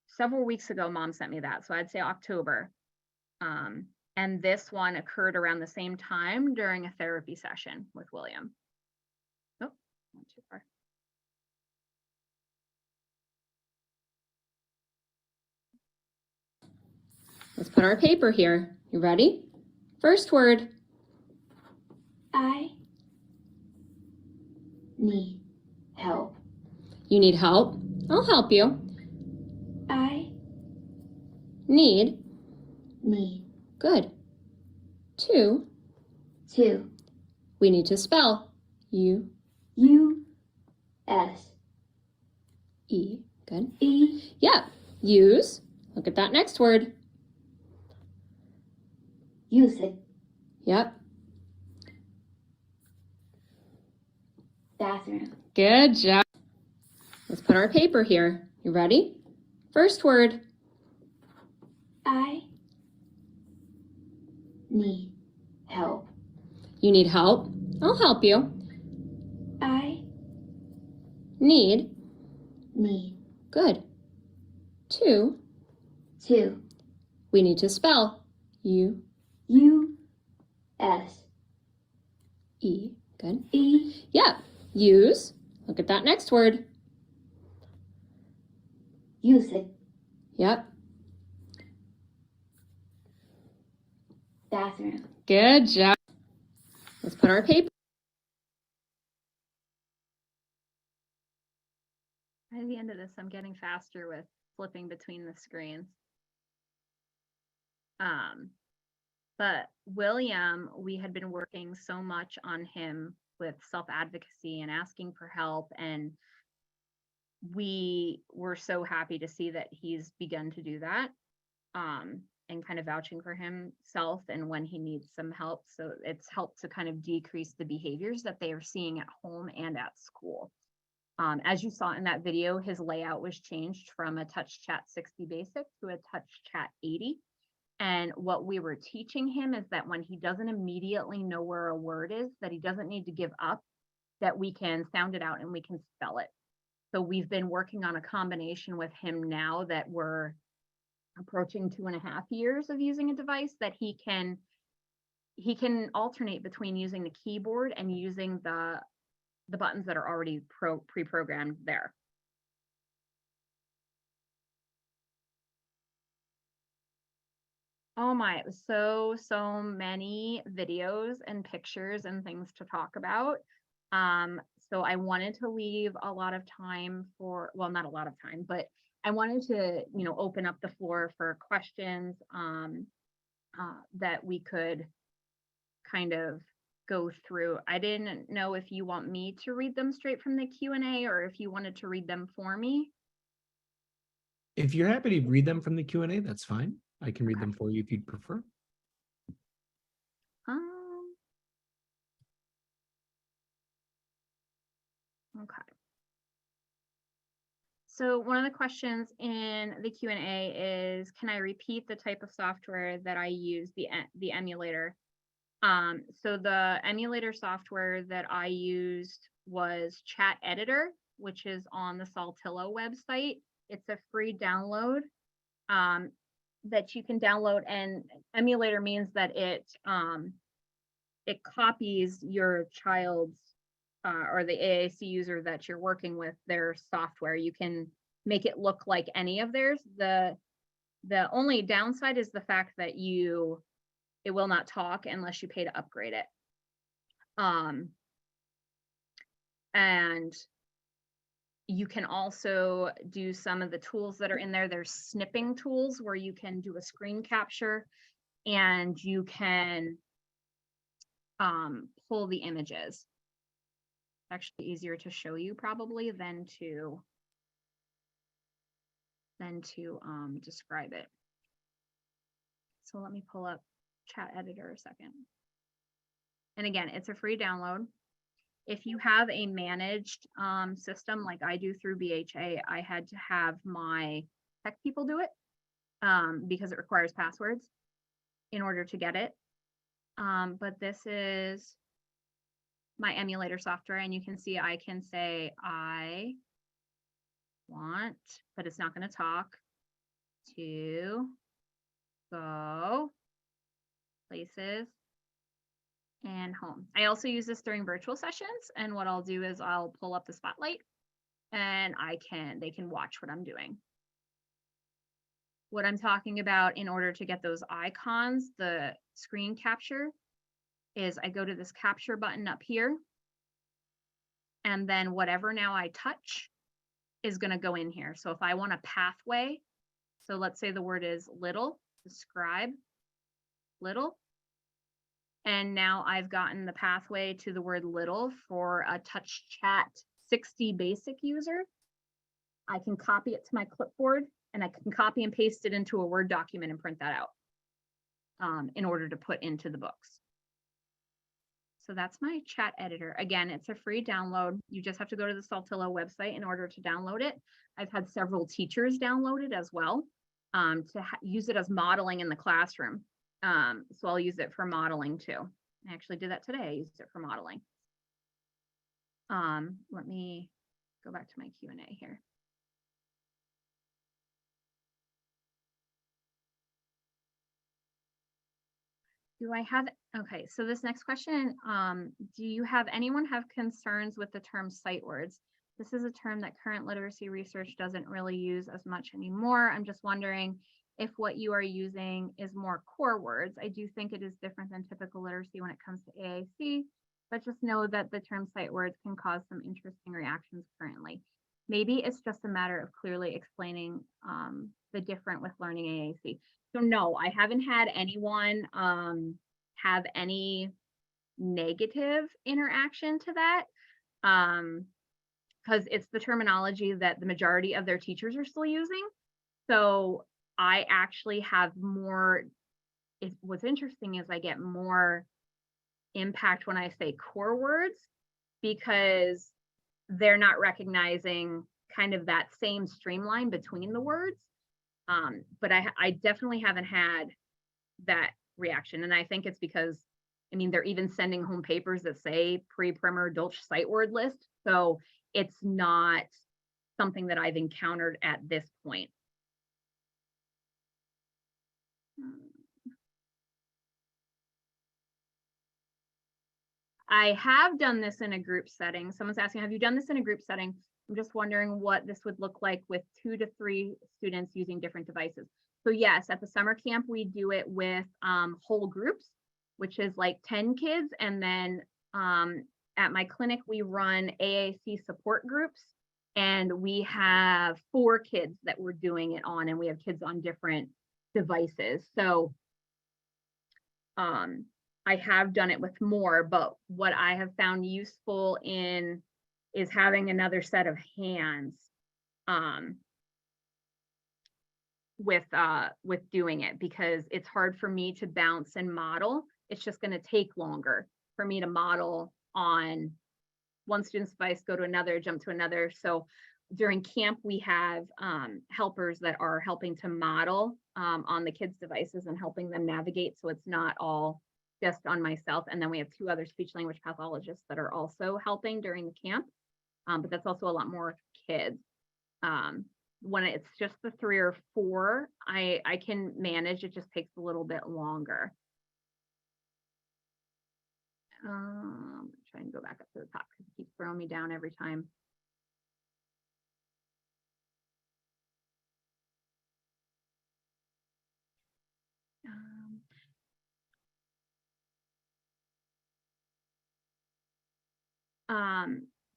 several weeks ago, Mom sent me that, so I'd say October. And this one occurred around the same time during a therapy session with William. Oh, not too far. Let's put our paper here. You ready? First word. I need help. You need help? I'll help you. I Need. need Good. 2. to We need to spell. U-E. U-S-E. Good. Yep. Use. Look at that next word. Use it. Yep. Bathroom. Good job. Let's put our paper here. You ready? First word. I need help. You need help? I'll help you. I Need. need Good. 2. to We need to spell. U-E. U-S-E. Good. Yep. Use. Look at that next word. Use it. Yep. Bathroom. Good job. Let's put our paper. By the end of this, I'm getting faster with flipping between the screens. But William, we had been working so much on him with self-advocacy and asking for help, and we were so happy to see that he's begun to do that, and kind of vouching for himself and when he needs some help. So it's helped to kind of decrease the behaviors that they are seeing at home and at school. As you saw in that video, his layout was changed from a Touch Chat 60 basic to a Touch Chat 80. And what we were teaching him is that when he doesn't immediately know where a word is, that he doesn't need to give up, that we can sound it out and we can spell it. So we've been working on a combination with him now that we're approaching 2.5 years of using a device, that he can alternate between using the keyboard and using the buttons that are already pre-programmed there. Oh my, so many videos and pictures and things to talk about. So I wanted to leave a lot of time for, well, not a lot of time, but I wanted to, open up the floor for questions that we could kind of go through. I didn't know if you want me to read them straight from the Q&A or if you wanted to read them for me. If you're happy to read them from the Q&A, that's fine. I can read Okay. them for you if you'd prefer. Okay. So one of the questions in the Q&A is, can I repeat the type of software that I use, the emulator? So the emulator software that I used was Chat Editor, which is on the Saltillo website. It's a free download that you can download, and emulator means that it copies your child's or the AAC user that you're working with, their software. You can make it look like any of theirs. The only downside is the fact that it will not talk unless you pay to upgrade it. And you can also do some of the tools that are in there. There's snipping tools where you can do a screen capture and you can pull the images. Actually easier to show you probably than to describe it. So let me pull up Chat Editor a second. And again, it's a free download. If you have a managed system like I do through BHA, I had to have my tech people do it because it requires passwords in order to get it. But this is my emulator software, and you can see I can say I want, but it's not going to talk, to go places and home. I also use this during virtual sessions, and what I'll do is I'll pull up the spotlight and they can watch what I'm doing. What I'm talking about in order to get those icons, the screen capture, is I go to this capture button up here, and then whatever now I touch is going to go in here. So if I want a pathway, so let's say the word is little, describe little, and now I've gotten the pathway to the word little for a Touch Chat 60 basic user. I can copy it to my clipboard, and I can copy and paste it into a Word document and print that out in order to put into the books. So that's my Chat Editor. Again, it's a free download. You just have to go to the Saltillo website in order to download it. I've had several teachers download it as well to use it as modeling in the classroom. So I'll use it for modeling too. I actually did that today. I used it for modeling. Let me go back to my Q&A here. Do I have, okay, so this next question, do you have anyone have concerns with the term sight words? This is a term that current literacy research doesn't really use as much anymore. I'm just wondering if what you are using is more core words. I do think it is different than typical literacy when it comes to AAC, but just know that the term sight words can cause some interesting reactions currently. Maybe it's just a matter of clearly explaining the difference with learning AAC. So no, I haven't had anyone have any negative interaction to that because it's the terminology that the majority of their teachers are still using. So I actually have more, what's interesting is I get more impact when I say core words because they're not recognizing kind of that same streamline between the words. But I definitely haven't had that reaction. And I think it's because, I mean, they're even sending home papers that say pre-primer Dolch sight word list. So it's not something that I've encountered at this point. I have done this in a group setting. Someone's asking, have you done this in a group setting? I'm just wondering what this would look like with 2 to 3 students using different devices. So yes, at the summer camp, we do it with whole groups, which is like 10 kids. And then at my clinic, we run AAC support groups, and we have 4 kids that we're doing it on, and we have kids on different devices. So I have done it with more, but what I have found useful in is having another set of hands um, with doing it, because it's hard for me to bounce and model. It's just going to take longer for me to model on one student's device, go to another, jump to another. So during camp, we have helpers that are helping to model on the kids' devices and helping them navigate. So it's not all just on myself. And then we have 2 other speech language pathologists that are also helping during the camp. But that's also a lot more kids. When it's just the 3 or 4, I can manage. It just takes a little bit longer. Try and go back up to the top because it keeps throwing me down every time.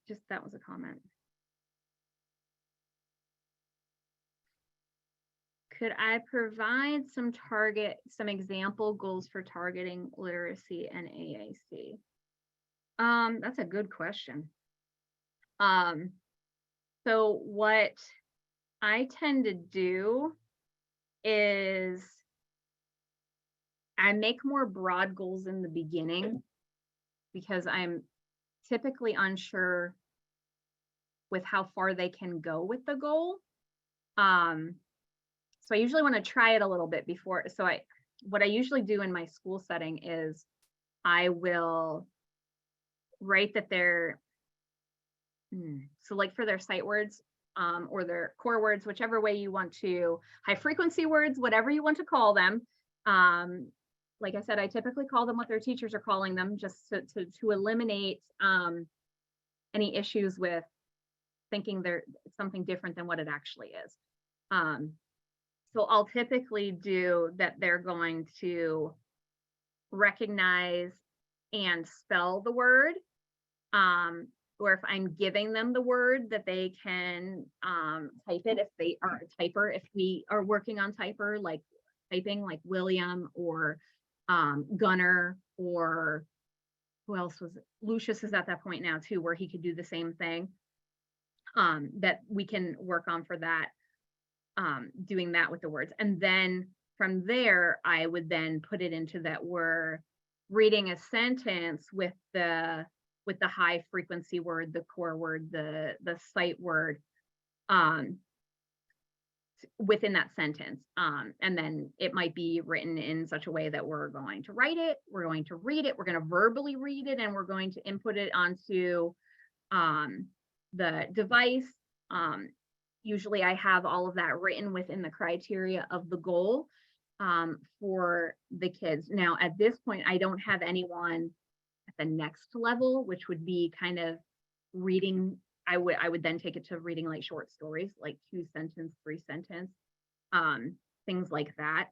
Just that was a comment. Could I provide some example goals for targeting literacy and AAC? That's a good question. So what I tend to do is I make more broad goals in the beginning because I'm typically unsure with how far they can go with the goal. So I usually want to try it a little bit before. So what I usually do in my school setting is I will write that they're, so like for their sight words or their core words, whichever way you want to, high frequency words, whatever you want to call them. Like I said, I typically call them what their teachers are calling them, just to eliminate any issues with thinking they're something different than what it actually is. So I'll typically do that they're going to recognize and spell the word, or if I'm giving them the word, that they can type it if they are a typer. If we are working on typer, like typing like William or Gunner, or who else was it? Lucius is at that point now too, where he could do the same thing, that we can work on for that, doing that with the words. And then from there, I would then put it into that we're reading a sentence with the high frequency word, the core word, the sight word, within that sentence. And then it might be written in such a way that we're going to write it, we're going to read it, we're going to verbally read it, and we're going to input it onto the device. Usually I have all of that written within the criteria of the goal for the kids. Now, at this point, I don't have anyone at the next level, which would be kind of reading. I would then take it to reading like short stories, like 2-sentence, 3-sentence, things like that.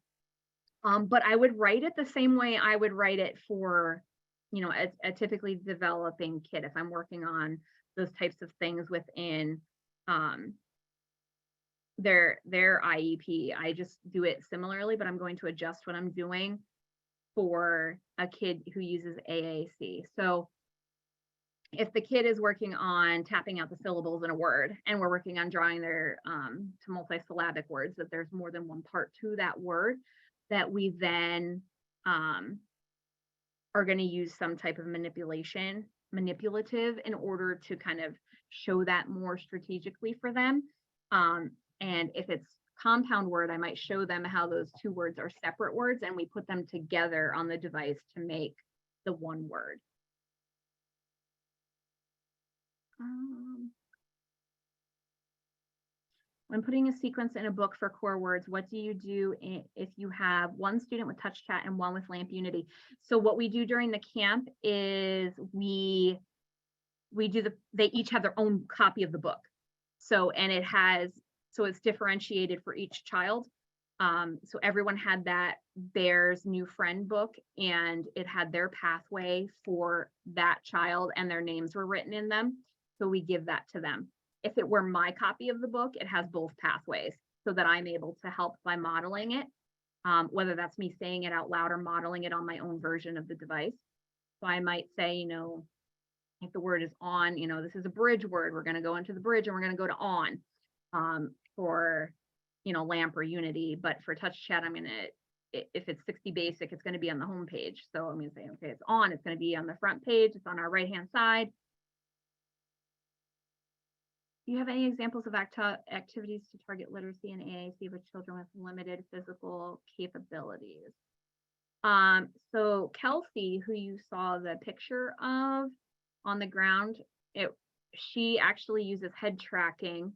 But I would write it the same way I would write it for, a typically developing kid. If I'm working on those types of things within their IEP, I just do it similarly, but I'm going to adjust what I'm doing for a kid who uses AAC. So if the kid is working on tapping out the syllables in a word, and we're working on drawing their to multisyllabic words, that there's more than one part to that word, that we then are going to use some type of manipulative in order to kind of show that more strategically for them. And if it's compound word, I might show them how those 2 words are separate words and we put them together on the device to make the one word. When putting a sequence in a book for core words, what do you do if you have one student with TouchChat and one with LAMP Unity? So what we do during the camp is they each have their own copy of the book. So it's differentiated for each child. So everyone had that Bear's New Friend book, and it had their pathway for that child and their names were written in them. So we give that to them. If it were my copy of the book, it has both pathways so that I'm able to help by modeling it. whether that's me saying it out loud or modeling it on my own version of the device. So I might say, you know, if the word is on, you know, this is a bridge word, we're going to go into the bridge and we're going to go to on for, you know, LAMP or Unity. But for touch chat, I'm going to, if it's 60 basic, it's going to be on the home page. So I'm going to say, okay, it's on, it's going to be on the front page, it's on our right-hand side. Do you have any examples of activities to target literacy in AAC with children with limited physical capabilities? So Kelsey, who you saw the picture of on the ground, she actually uses head tracking,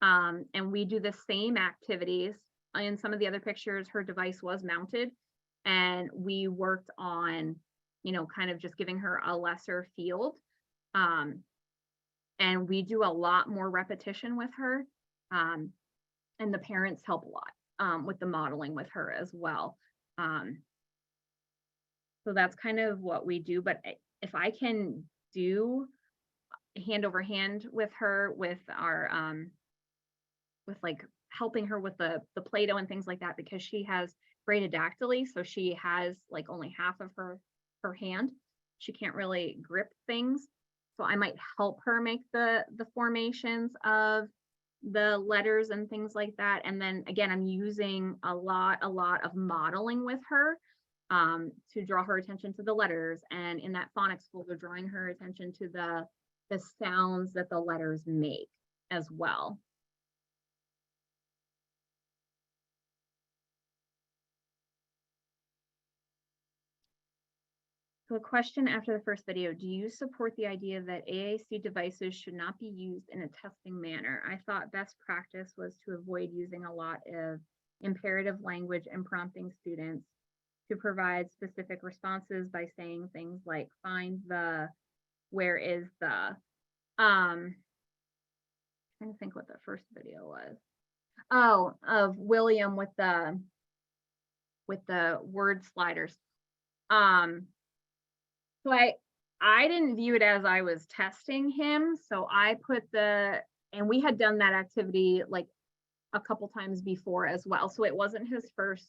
and we do the same activities. In some of the other pictures, her device was mounted, and we worked on, you know, kind of just giving her a lesser field. And we do a lot more repetition with her, and the parents help a lot with the modeling with her as well. So that's kind of what we do. But if I can do hand over hand with her with our with like helping her with the Play-Doh and things like that, because she has braidodactyly, so she has like only half of her hand. She can't really grip things. So I might help her make the formations of the letters and things like that. And then again, I'm using a lot of modeling with her to draw her attention to the letters, and in that phonics folder, drawing her attention to the sounds that the letters make as well. So a question after the first video, do you support the idea that AAC devices should not be used in a testing manner? I thought best practice was to avoid using a lot of imperative language and prompting students to provide specific responses by saying things like find the, where is the, trying to think what the first video was. Oh, of William with the word sliders. So I didn't view it as I was testing him. So I put and we had done that activity like a couple times before as well. So it wasn't his first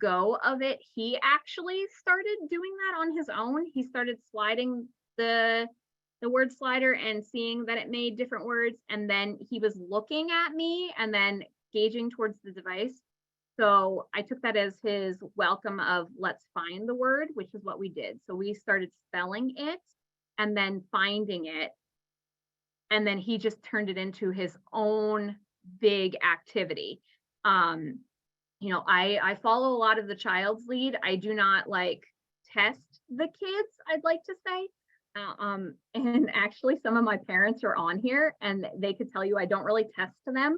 go of it. He actually started doing that on his own. He started sliding the word slider and seeing that it made different words. And then he was looking at me and then gauging towards the device. So I took that as his welcome of let's find the word, which is what we did. So we started spelling it and then finding it. And then he just turned it into his own big activity. You know, I follow a lot of the child's lead. I do not like test the kids, I'd like to say. And actually some of my parents are on here and they could tell you I don't really test them.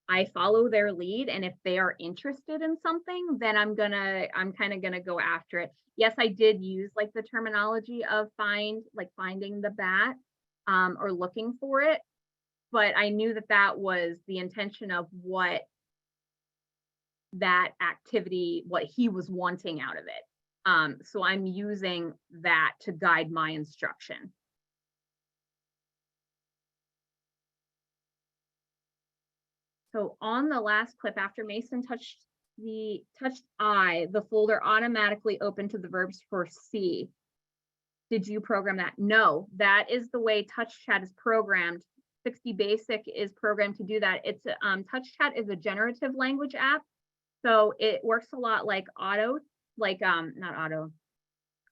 I follow their lead, and if they are interested in something, then I'm kind of gonna go after it. Yes, I did use like the terminology of finding the bat or looking for it, but I knew that was the intention of what that activity, what he was wanting out of it. So I'm using that to guide my instruction. So on the last clip, after Mason touched I, the folder automatically opened to the verbs for C. Did you program that? No, that is the way TouchChat is programmed. 60 Basic is programmed to do that. It's TouchChat is a generative language app. So it works a lot like not auto,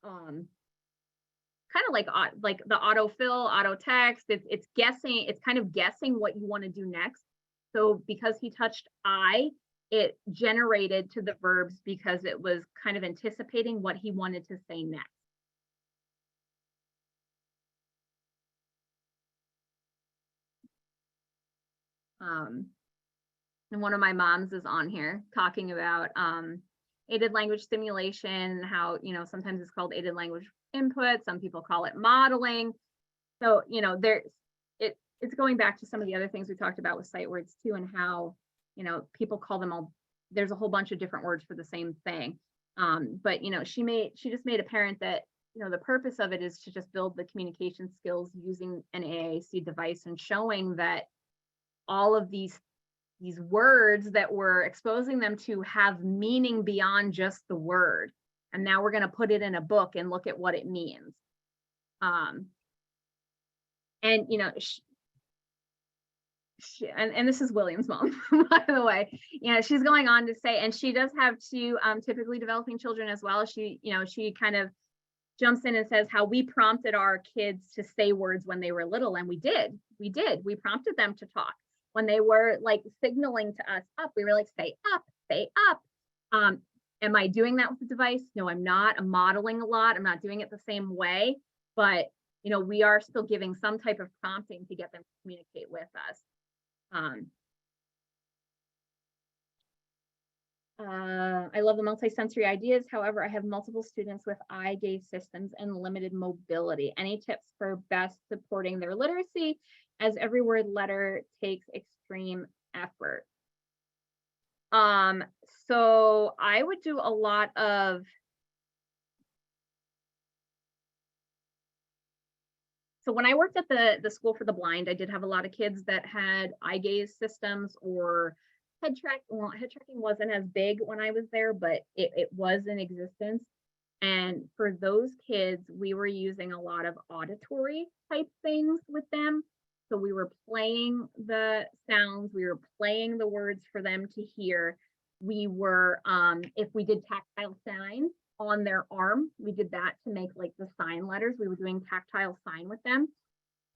kind of like the autofill, auto text. It's guessing, it's kind of guessing what you want to do next. So because he touched I, it generated to the verbs because it was kind of anticipating what he wanted to say next. And one of my moms is on here talking about aided language stimulation, how, you know, sometimes it's called aided language input, some people call it modeling. So, you know, it's going back to some of the other things we talked about with sight words too, and how, you know, people call them all, there's a whole bunch of different words for the same thing. But, you know, she just made apparent that, you know, the purpose of it is to just build the communication skills using an AAC device and showing that all of these these words that we're exposing them to have meaning beyond just the word. And now we're going to put it in a book and look at what it means. And you know, and this is William's mom, by the way. You know, she's going on to say, and she does have two typically developing children as well. She, you know, she kind of jumps in and says how we prompted our kids to say words when they were little, and we did. We prompted them to talk when they were like signaling to us up. We were like, say up, say up. Am I doing that with the device? No, I'm not. I'm modeling a lot. I'm not doing it the same way, but you know, we are still giving some type of prompting to get them to communicate with us. I love the multisensory ideas. However, I have multiple students with eye gaze systems and limited mobility. Any tips for best supporting their literacy, as every word letter takes extreme effort? So I would do a lot of, so when I worked at the School for the Blind, I did have a lot of kids that had eye gaze systems or head track. Well, head tracking wasn't as big when I was there, but it was in existence. And for those kids, we were using a lot of auditory type things with them. So we were playing the sounds, we were playing the words for them to hear. We were, if we did tactile signs on their arm, we did that to make like the sign letters. We were doing tactile sign with them.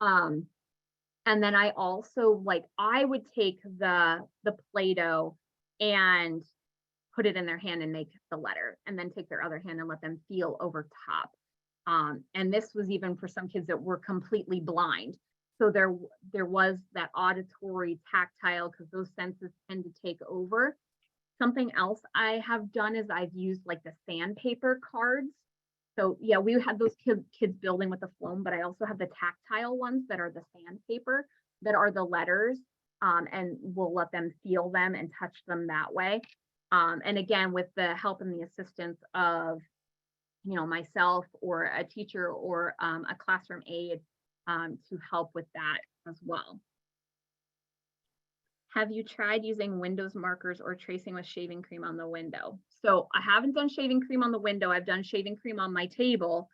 And then I also I would take the Play-Doh and put it in their hand and make the letter, and then take their other hand and let them feel over top. And this was even for some kids that were completely blind. So there was that auditory, tactile, because those senses tend to take over. Something else I have done is I've used like the sandpaper cards. So yeah, we had those kids building with the foam, but I also have the tactile ones that are the sandpaper, that are the letters, and we'll let them feel them and touch them that way. And again, with the help and the assistance of, you know, myself or a teacher or a classroom aide to help with that as well. Have you tried using Windows markers or tracing with shaving cream on the window? So I haven't done shaving cream on the window. I've done shaving cream on my table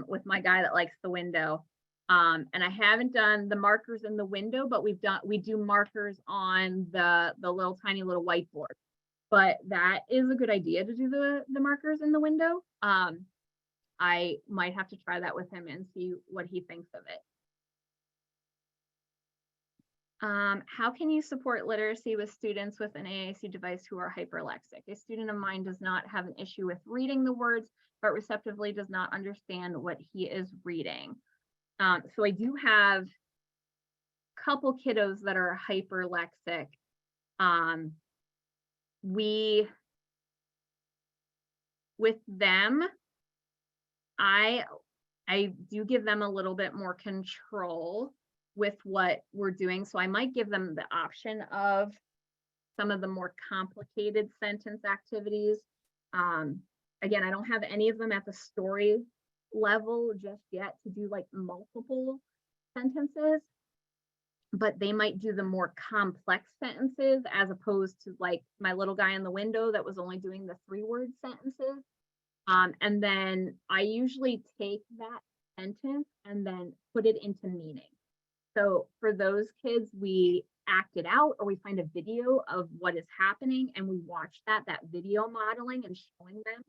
with my guy that likes the window. And I haven't done the markers in the window, but we do markers on the little tiny little whiteboard. But that is a good idea to do the markers in the window. I might have to try that with him and see what he thinks of it. How can you support literacy with students with an AAC device who are hyperlexic? A student of mine does not have an issue with reading the words, but receptively does not understand what he is reading. So I do have a couple kiddos that are hyperlexic. With them, I do give them a little bit more control with what we're doing. So I might give them the option of some of the more complicated sentence activities. Again, I don't have any of them at the story level just yet to do like multiple sentences, but they might do the more complex sentences as opposed to like my little guy in the window that was only doing the 3-word sentences. And then I usually take that sentence and then put it into meaning. So for those kids, we act it out, or we find a video of what is happening and we watch that video modeling and showing them.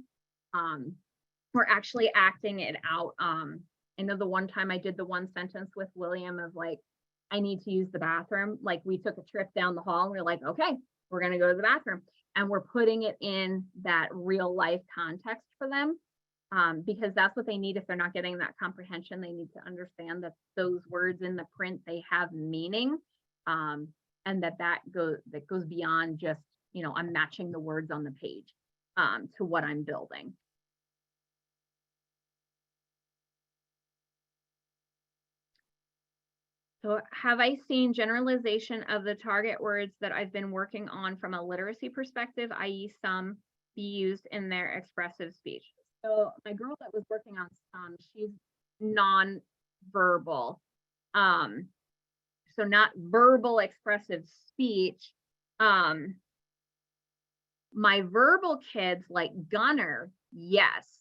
We're actually acting it out. I know the one time I did the one sentence with William of like, I need to use the bathroom. Like we took a trip down the hall and we we're like, okay, we're going to go to the bathroom. And we're putting it in that real life context for them. Because that's what they need. If they're not getting that comprehension, they need to understand that those words in the print, they have meaning, and that goes beyond just, you know, I'm matching the words on the page to what I'm building. So have I seen generalization of the target words that I've been working on from a literacy perspective, i.e. some be used in their expressive speech? So my girl that was working on she's non-verbal. So not verbal expressive speech, Um, my verbal kids like Gunner, yes.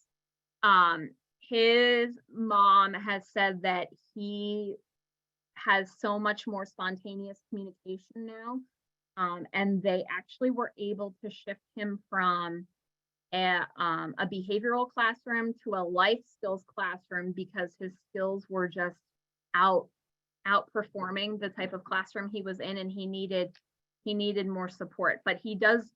His mom has said that he has so much more spontaneous communication now. And they actually were able to shift him from a behavioral classroom to a life skills classroom because his skills were just outperforming the type of classroom he was in, and he needed more support. But he does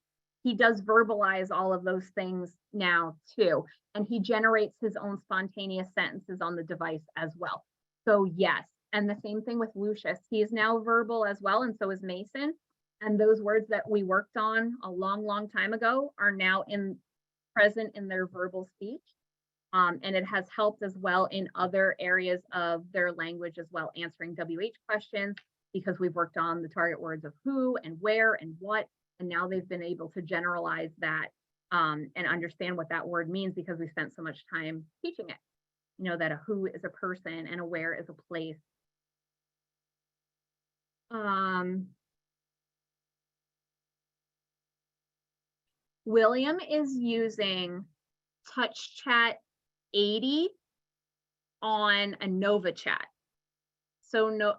verbalize all of those things now too, and he generates his own spontaneous sentences on the device as well. So yes, and the same thing with Lucius. He is now verbal as well, and so is Mason. And those words that we worked on a long time ago are now present in their verbal speech. And it has helped as well in other areas of their language as well, answering WH questions, because we've worked on the target words of who and where and what, and now they've been able to generalize that and understand what that word means because we spent so much time teaching it. You know, that a who is a person and a where is a place. William is using TouchChat 80 on a NovaChat. So no,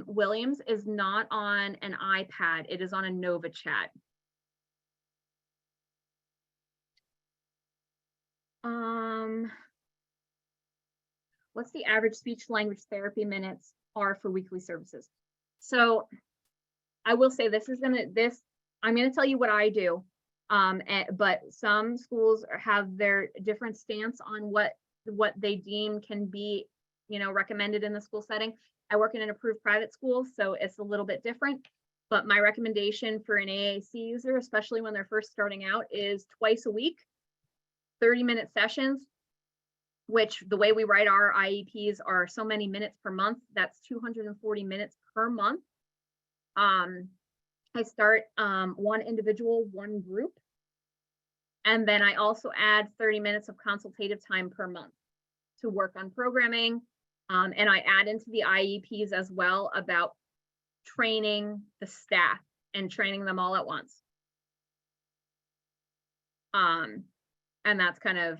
Williams is not on an iPad. It is on a NovaChat. What's the average speech language therapy minutes are for weekly services? So I will say I'm gonna tell you what I do. But some schools have their different stance on what they deem can be, recommended in the school setting. I work in an approved private school, so it's a little bit different. But my recommendation for an AAC user, especially when they're first starting out, is twice a week, 30-minute sessions, which the way we write our IEPs are so many minutes per month. That's 240 minutes per month. I start one individual, one group. And then I also add 30 minutes of consultative time per month to work on programming. And I add into the IEPs as well about training the staff and training them all at once. And that's kind of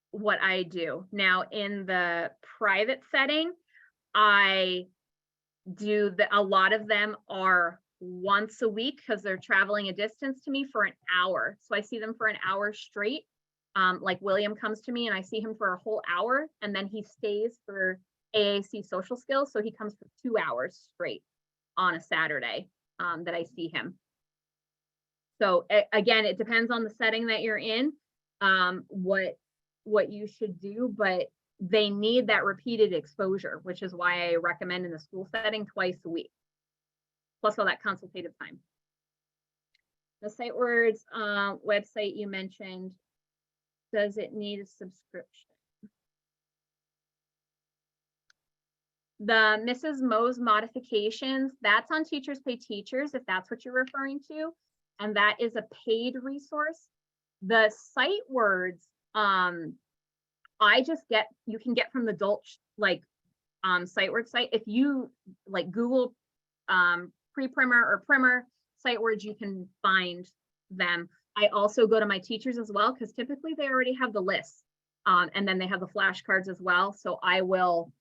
what I do. Now in the private setting, I do a lot of them are once a week because they're traveling a distance to me for an hour. So I see them for an hour straight. Like William comes to me and I see him for a whole hour, and then he stays for AAC social skills. So he comes for 2 hours straight on a Saturday that I see him. So again, it depends on the setting that you're in, what you should do, but they need that repeated exposure, which is why I recommend in the school setting twice a week, plus all that consultative time. The SightWords website you mentioned, does it need a subscription? The Mrs. Mo's modifications, that's on Teachers Pay Teachers, if that's what you're referring to, and that is a paid resource. The SightWords, you can get from the Dolch SightWords site. If you Google pre-primer or primer SightWords, you can find them. I also go to my teachers as well, because typically they already have the list, and then they have the flashcards as well. So I will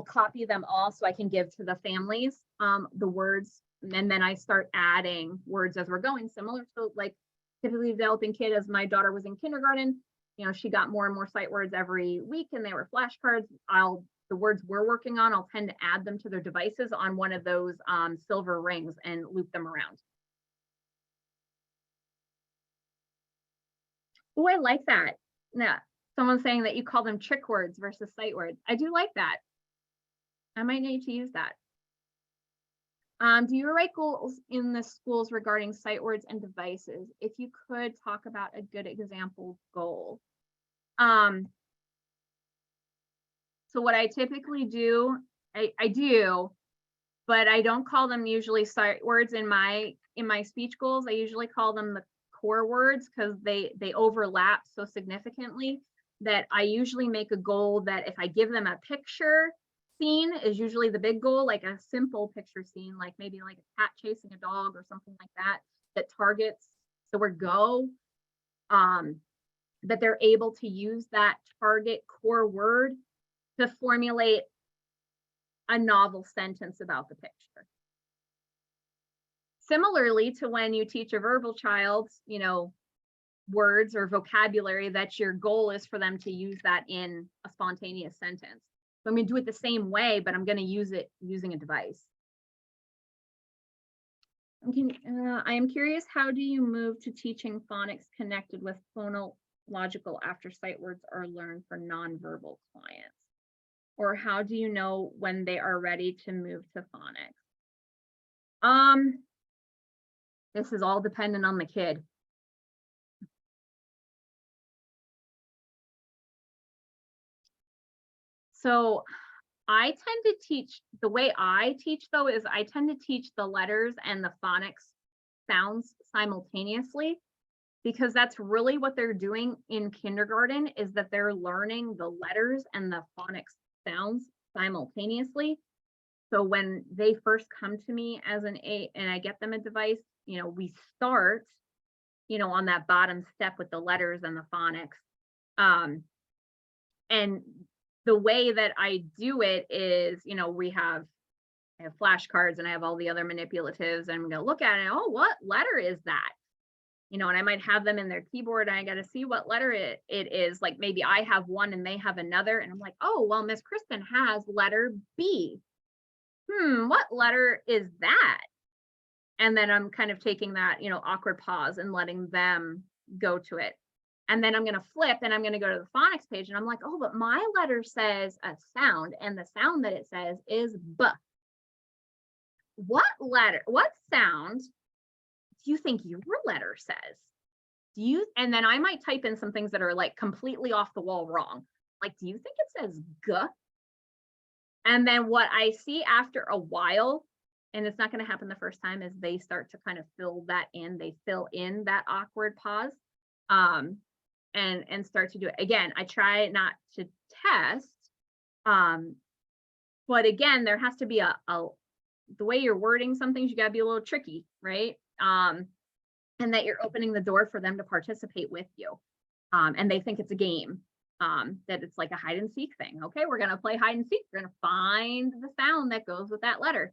copy them all so I can give to the families the words, and then I start adding words as we're going, similar to typically developing kid. As my daughter was in kindergarten, she got more and more SightWords every week, and they were flashcards. The words we're working on, I'll tend to add them to their devices on one of those silver rings and loop them around. Oh, I like that. Yeah, someone's saying that you call them trick words versus SightWords. I do like that. I might need to use that. Do you write goals in the schools regarding SightWords and devices? If you could talk about a good example goal. So what I typically do, I do, but I don't call them usually SightWords in my speech goals. I usually call them the core words, because they overlap so significantly that I usually make a goal that if I give them a picture scene is usually the big goal, like a simple picture scene, like maybe like a cat chasing a dog or something like that, that targets the word go. That they're able to use that target core word to formulate a novel sentence about the picture. Similarly to when you teach a verbal child, you know, words or vocabulary, that your goal is for them to use that in a spontaneous sentence. So I'm going to do it the same way, but I'm going to use it using a device. I am curious, how do you move to teaching phonics connected with phonological after sight words are learned for nonverbal clients? Or how do you know when they are ready to move to phonics? This is all dependent on the kid. So I tend to teach, the way I teach though, is I tend to teach the letters and the phonics sounds simultaneously, because that's really what they're doing in kindergarten, is that they're learning the letters and the phonics sounds simultaneously. So when they first come to me as an A and I get them a device, you know, we start, you know, on that bottom step with the letters and the phonics. And the way that I do it is, you know, I have flashcards and I have all the other manipulatives, and I'm going to look at it. Oh, what letter is that? You know, and I might have them in their keyboard and I got to see what letter it is. Like maybe I have one and they have another. And I'm like, oh, well, Miss Kristen has letter B. What letter is that? And then I'm kind of taking that, you know, awkward pause and letting them go to it. And then I'm going to flip and I'm going to go to the phonics page and I'm like, oh, but my letter says a sound, and the sound that it says is B. What sound do you think your letter says? And then I might type in some things that are like completely off the wall wrong. Like, do you think it says G? And then what I see after a while, and it's not going to happen the first time, is they start to kind of fill that in. They fill in that awkward pause, and start to do it. Again, I try not to test, but again, there has to be the way you're wording some things, you got to be a little tricky, right? And that you're opening the door for them to participate with you. And they think it's a game. That it's like a hide and seek thing. Okay, we're gonna play hide and seek. We're gonna find the sound that goes with that letter.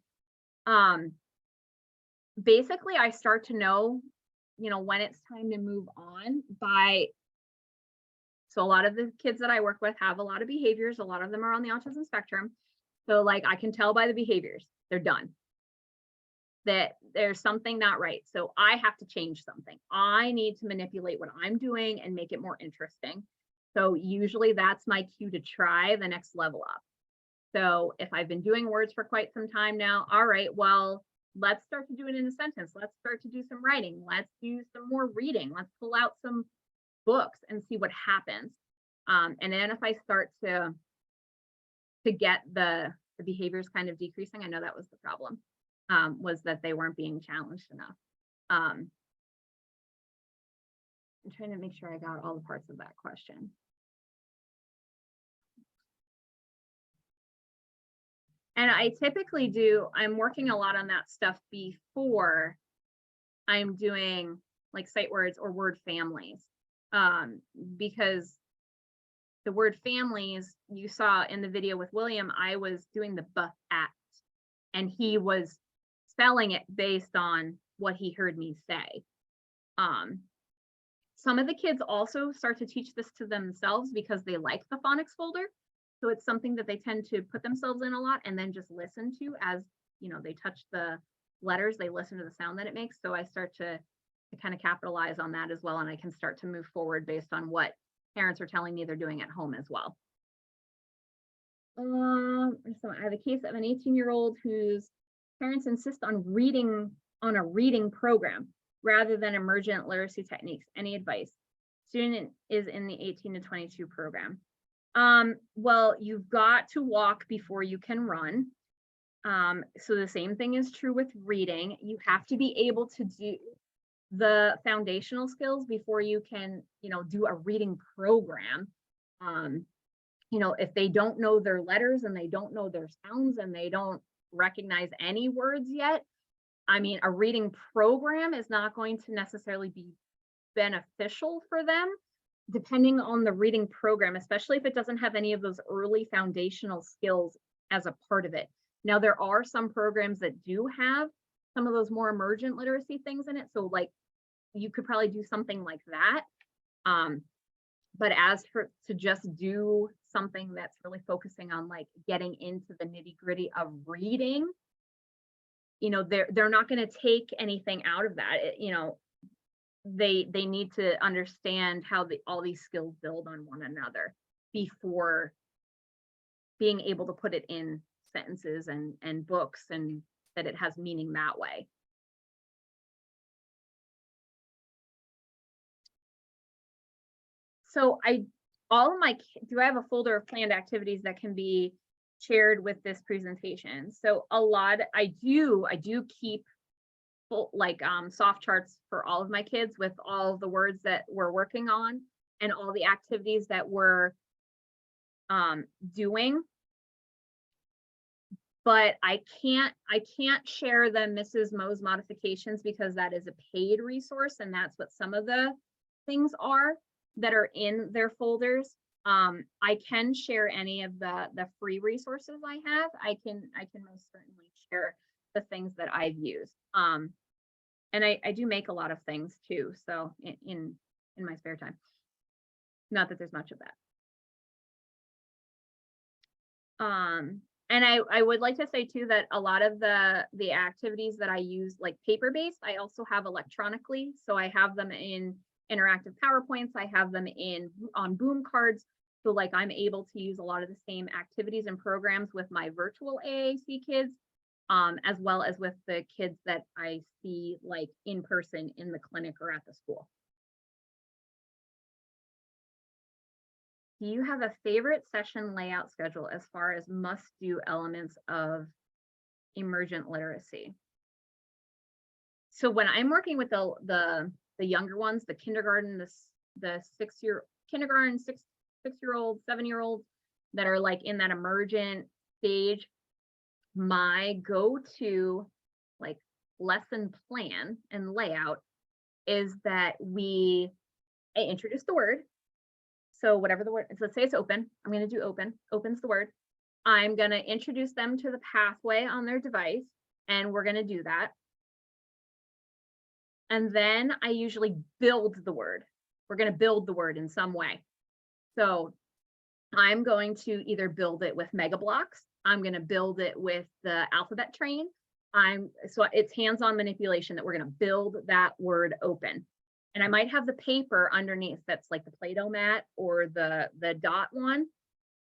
Basically, I start to know, you know, when it's time to move on by. So a lot of the kids that I work with have a lot of behaviors. A lot of them are on the autism spectrum. So like I can tell by the behaviors, they're done. That there's something not right. So I have to change something. I need to manipulate what I'm doing and make it more interesting. So usually that's my cue to try the next level up. So if I've been doing words for quite some time now, all right, well, let's start to do it in a sentence. Let's start to do some writing. Let's do some more reading. Let's pull out some books and see what happens. And then if I start to get the behaviors kind of decreasing, I know that was the problem, was that they weren't being challenged enough. I'm trying to make sure I got all the parts of that question. And I typically I'm working a lot on that stuff before I'm doing like sight words or word families, because the word families, you saw in the video with William, I was doing the B at, and he was spelling it based on what he heard me say. Some of the kids also start to teach this to themselves because they like the phonics folder. So it's something that they tend to put themselves in a lot and then just listen to as, you know, they touch the letters, they listen to the sound that it makes. So I start to kind of capitalize on that as well. And I can start to move forward based on what parents are telling me they're doing at home as well. So I have a case of an 18-year-old whose parents insist on reading on a reading program rather than emergent literacy techniques. Any advice? Student is in the 18 to 22 program. Well, you've got to walk before you can run. So the same thing is true with reading. You have to be able to do the foundational skills before you can, you know, do a reading program. you know, if they don't know their letters and they don't know their sounds and they don't recognize any words yet, I mean, a reading program is not going to necessarily be beneficial for them, depending on the reading program, especially if it doesn't have any of those early foundational skills as a part of it. Now, there are some programs that do have some of those more emergent literacy things in it. So like you could probably do something like that. But as for to just do something that's really focusing on like getting into the nitty-gritty of reading, you know, they're not going to take anything out of that. You know, they need to understand how all these skills build on one another before being able to put it in sentences and books, and that it has meaning that way. So I have a folder of planned activities that can be shared with this presentation. So I do keep full, like soft charts for all of my kids with all the words that we're working on and all the activities that we're doing. But I can't share the Mrs. Mo's modifications because that is a paid resource, and that's what some of the things are that are in their folders. I can share any of the free resources I have. I can most certainly share the things that I've used. And I do make a lot of things too. So in my spare time, not that there's much of that. And I would like to say too that a lot of the activities that I use, like paper-based, I also have electronically. So I have them in interactive PowerPoints. I have them on Boom cards. So like I'm able to use a lot of the same activities and programs with my virtual AAC kids, as well as with the kids that I see like in person in the clinic or at the school. Do you have a favorite session layout schedule as far as must-do elements of emergent literacy? So when I'm working with the younger ones, the kindergarten, the kindergarten, six-year-old, 7-year-olds that are like in that emergent stage, my go-to like lesson plan and layout is that I introduce the word. So whatever the word is, let's say it's open. I'm going to do open. Open's the word. I'm going to introduce them to the pathway on their device, and we're going to do that. And then I usually build the word. We're going to build the word in some way. So I'm going to either build it with Mega Blocks. I'm going to build it with the alphabet train. So it's hands-on manipulation that we're going to build that word open. And I might have the paper underneath that's like the Play-Doh mat or the dot one,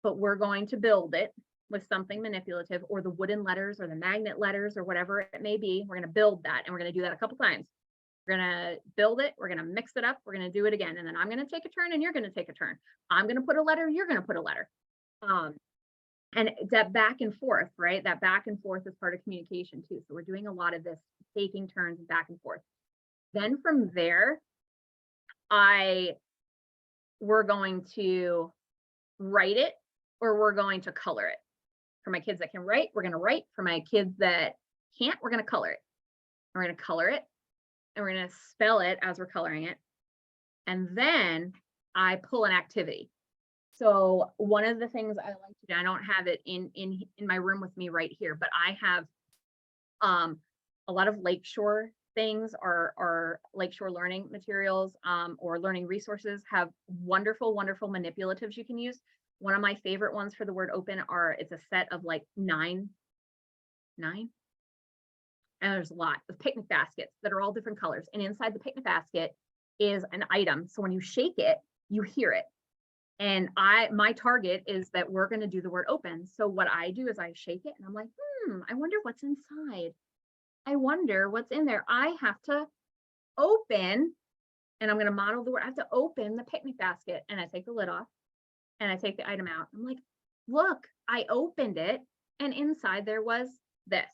but we're going to build it with something manipulative, or the wooden letters or the magnet letters or whatever it may be. We're going to build that, and we're going to do that a couple times. We're going to build it. We're going to mix it up. We're going to do it again. And then I'm going to take a turn and you're going to take a turn. I'm going to put a letter. You're going to put a letter. And that back and forth, right? That back and forth is part of communication too. So we're doing a lot of this taking turns back and forth. Then from there, we're going to write it or we're going to color it. For my kids that can write, we're going to write. For my kids that can't, we're going to color it. We're going to color it and we're going to spell it as we're coloring it. And then I pull an activity. So one of the things I like to do, I don't have it in my room with me right here, but I have a lot of Lakeshore things or Lakeshore learning materials or learning resources have wonderful, wonderful manipulatives you can use. One of my favorite ones for the word open it's a set of like nine, and there's a lot of picnic baskets that are all different colors. And inside the picnic basket is an item. So when you shake it, you hear it. And my target is that we're going to do the word open. So what I do is I shake it and I'm like, I wonder what's inside. I wonder what's in there. I have to open, and I'm going to model the word. I have to open the picnic basket, and I take the lid off and I take the item out. I'm like, look, I opened it and inside there was this.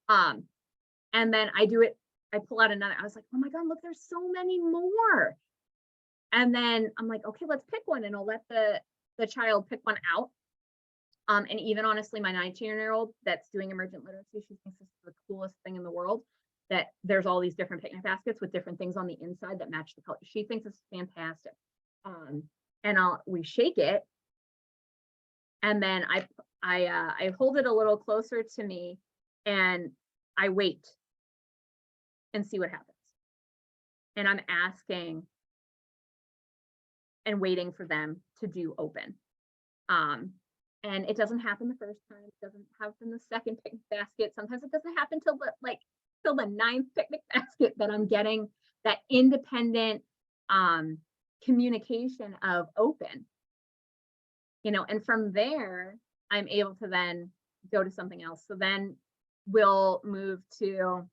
And then I do it. I pull out another. I was like, oh my God, look, there's so many more. And then I'm like, okay, let's pick one, and I'll let the the child pick one out. And even honestly, my 19-year-old that's doing emergent literacy, she thinks this is the coolest thing in the world, that there's all these different picnic baskets with different things on the inside that match the color. She thinks it's fantastic. And we shake it, and then I hold it a little closer to me, and I wait and see what happens. And I'm asking and waiting for them to do open. And it doesn't happen the first time, it doesn't happen the second picnic basket. Sometimes it doesn't happen till the 9th picnic basket that I'm getting that independent communication of open. You know, and from there, I'm able to then go to something else. So then we'll move to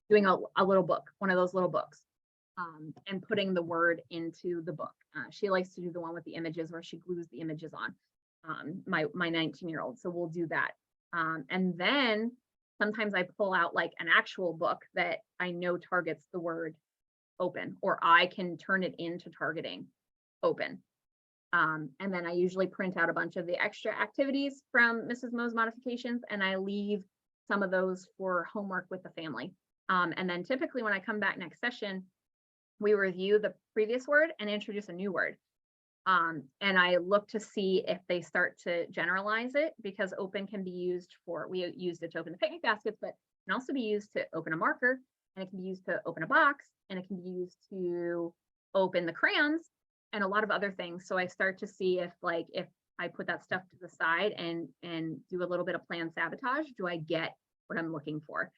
doing a little book, one of those little books, and putting the word into the book. She likes to do the one with the images where she glues the images on, my 19-year-old. So we'll do that. And then sometimes I pull out like an actual book that I know targets the word open, or I can turn it into targeting open. And then I usually print out a bunch of the extra activities from Mrs. Mo's modifications, and I leave some of those for homework with the family. And then typically when I come back next session, we review the previous word and introduce a new word. And I look to see if they start to generalize it, because open can be used for, we used it to open the picnic baskets, but it can also be used to open a marker, and it can be used to open a box, and it can be used to open the crayons and a lot of other things. So I start to see if I put that stuff to the side and do a little bit of plan sabotage, do I get what I'm looking for?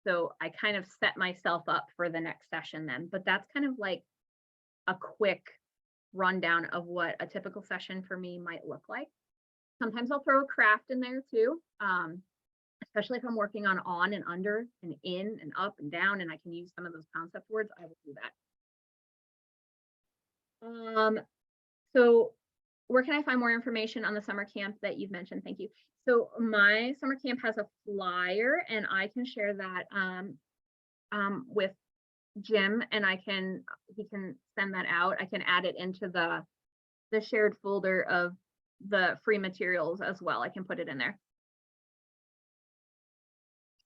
So I kind of set myself up for the next session then, but that's kind of like a quick rundown of what a typical session for me might look like. Sometimes I'll throw a craft in there too, especially if I'm working on and under and in and up and down, and I can use some of those concept words, I will do that. So where can I find more information on the summer camp that you've mentioned? Thank you. So my summer camp has a flyer, and I can share that with Jim, and he can send that out. I can add it into the shared folder of the free materials as well. I can put it in there.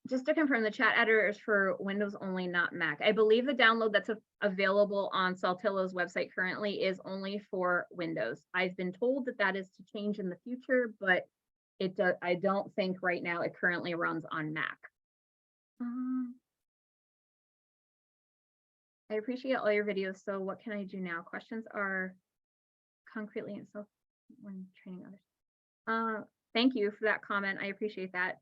Just to confirm, the chat editor is for Windows only, not Mac. I believe the download that's available on Saltillo's website currently is only for Windows. I've been told that that is to change in the future, but I don't think right now it currently runs on Mac. I appreciate all your videos. So what can I do now? Questions are concretely and so when training others. Thank you for that comment. I appreciate that.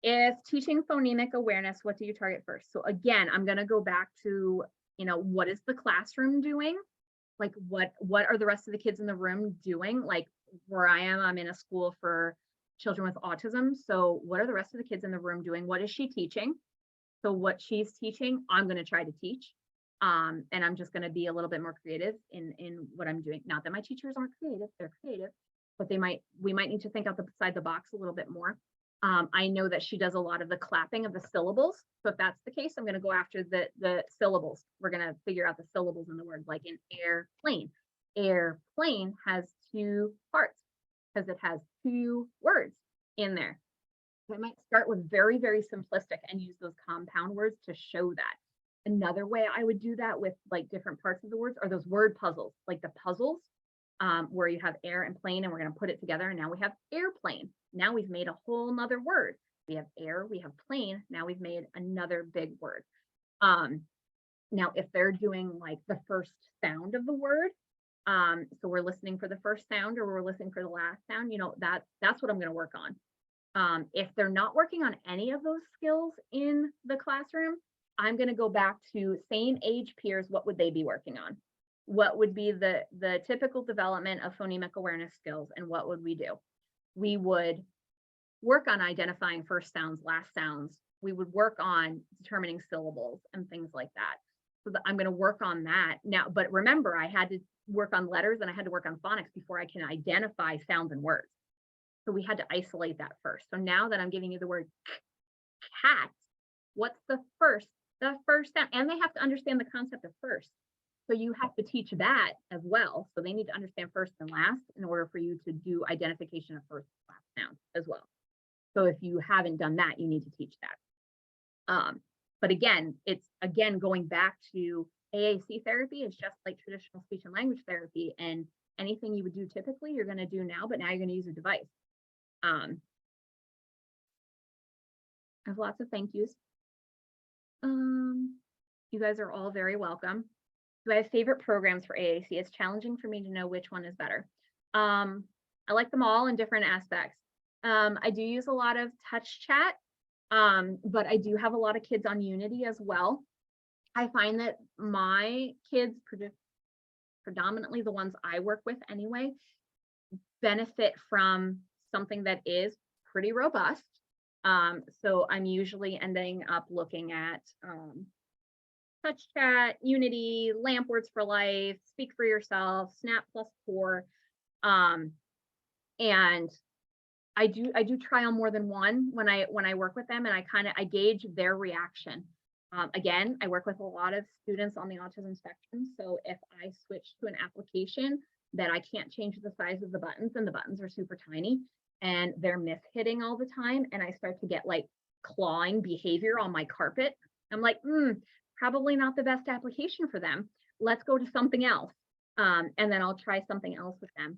If teaching phonemic awareness, what do you target first? So again, I'm going to go back to, what is the classroom doing? Like what are the rest of the kids in the room doing? Like where I am, I'm in a school for children with autism. So what are the rest of the kids in the room doing? What is she teaching? So what she's teaching, I'm going to try to teach. And I'm just going to be a little bit more creative in what I'm doing. Not that my teachers aren't creative, they're creative, but we might need to think outside the box a little bit more. I know that she does a lot of the clapping of the syllables. So if that's the case, I'm going to go after the syllables. We're going to figure out the syllables in the word, like in airplane. Airplane has 2 parts because it has 2 words in there. So I might start with very, very simplistic and use those compound words to show that. Another way I would do that with like different parts of the words are those word puzzles, like the puzzles where you have air and plane, and we're going to put it together. And now we have airplane. Now we've made a whole nother word. We have air, we have plane. Now we've made another big word. Now, if they're doing like the first sound of the word, so we're listening for the first sound or we're listening for the last sound, that's what I'm going to work on. If they're not working on any of those skills in the classroom, I'm going to go back to same age peers. What would they be working on? What would be the typical development of phonemic awareness skills, and what would we do? We would work on identifying first sounds, last sounds. We would work on determining syllables and things like that. So I'm going to work on that now. But remember, I had to work on letters and I had to work on phonics before I can identify sounds and words. So we had to isolate that first. So now that I'm giving you the word cat, what's the first sound? And they have to understand the concept of first. So you have to teach that as well. So they need to understand first and last in order for you to do identification of first and last sound as well. So if you haven't done that, you need to teach that. But again, it's again going back to AAC therapy is just like traditional speech and language therapy, and anything you would do typically, you're going to do now, but now you're going to use a device. I have lots of thank yous. You guys are all very welcome. Do I have favorite programs for AAC? It's challenging for me to know which one is better. I like them all in different aspects. I do use a lot of touch chat, but I do have a lot of kids on Unity as well. I find that my kids, predominantly the ones I work with anyway, benefit from something that is pretty robust. So I'm usually ending up looking at touch chat, Unity, LAMP Words for Life, Speak for Yourself, Snap Plus Core, and I do try on more than one when I work with them, and I gauge their reaction. Again, I work with a lot of students on the autism spectrum, so if I switch to an application that I can't change the size of the buttons, and the buttons are super tiny, and they're mishitting all the time, and I start to get like clawing behavior on my carpet, I'm like, probably not the best application for them. Let's go to something else. And then I'll try something else with them.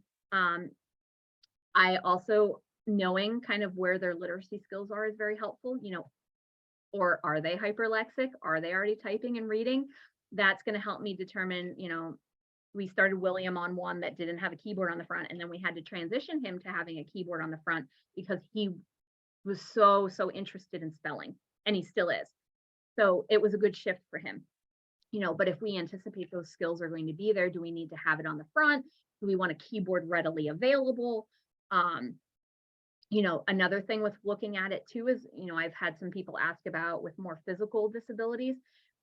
I also, knowing kind of where their literacy skills are is very helpful, you know, or are they hyperlexic? Are they already typing and reading? That's going to help me determine, you know, we started William on one that didn't have a keyboard on the front, and then we had to transition him to having a keyboard on the front because he was so interested in spelling, and he still is. So it was a good shift for him, you know, but if we anticipate those skills are going to be there, do we need to have it on the front? Do we want a keyboard readily available? You know, another thing with looking at it too is, you know, I've had some people ask about with more physical disabilities,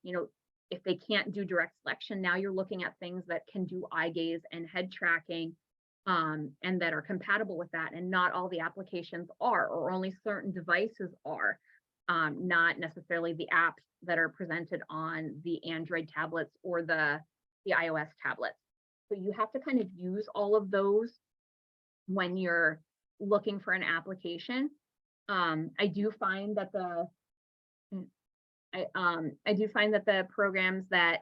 you know, if they can't do direct selection, now you're looking at things that can do eye gaze and head tracking, and that are compatible with that. And not all the applications are, or only certain devices are. Not necessarily the apps that are presented on the Android tablets or the iOS tablets. So you have to kind of use all of those when you're looking for an application. I do find that the programs that,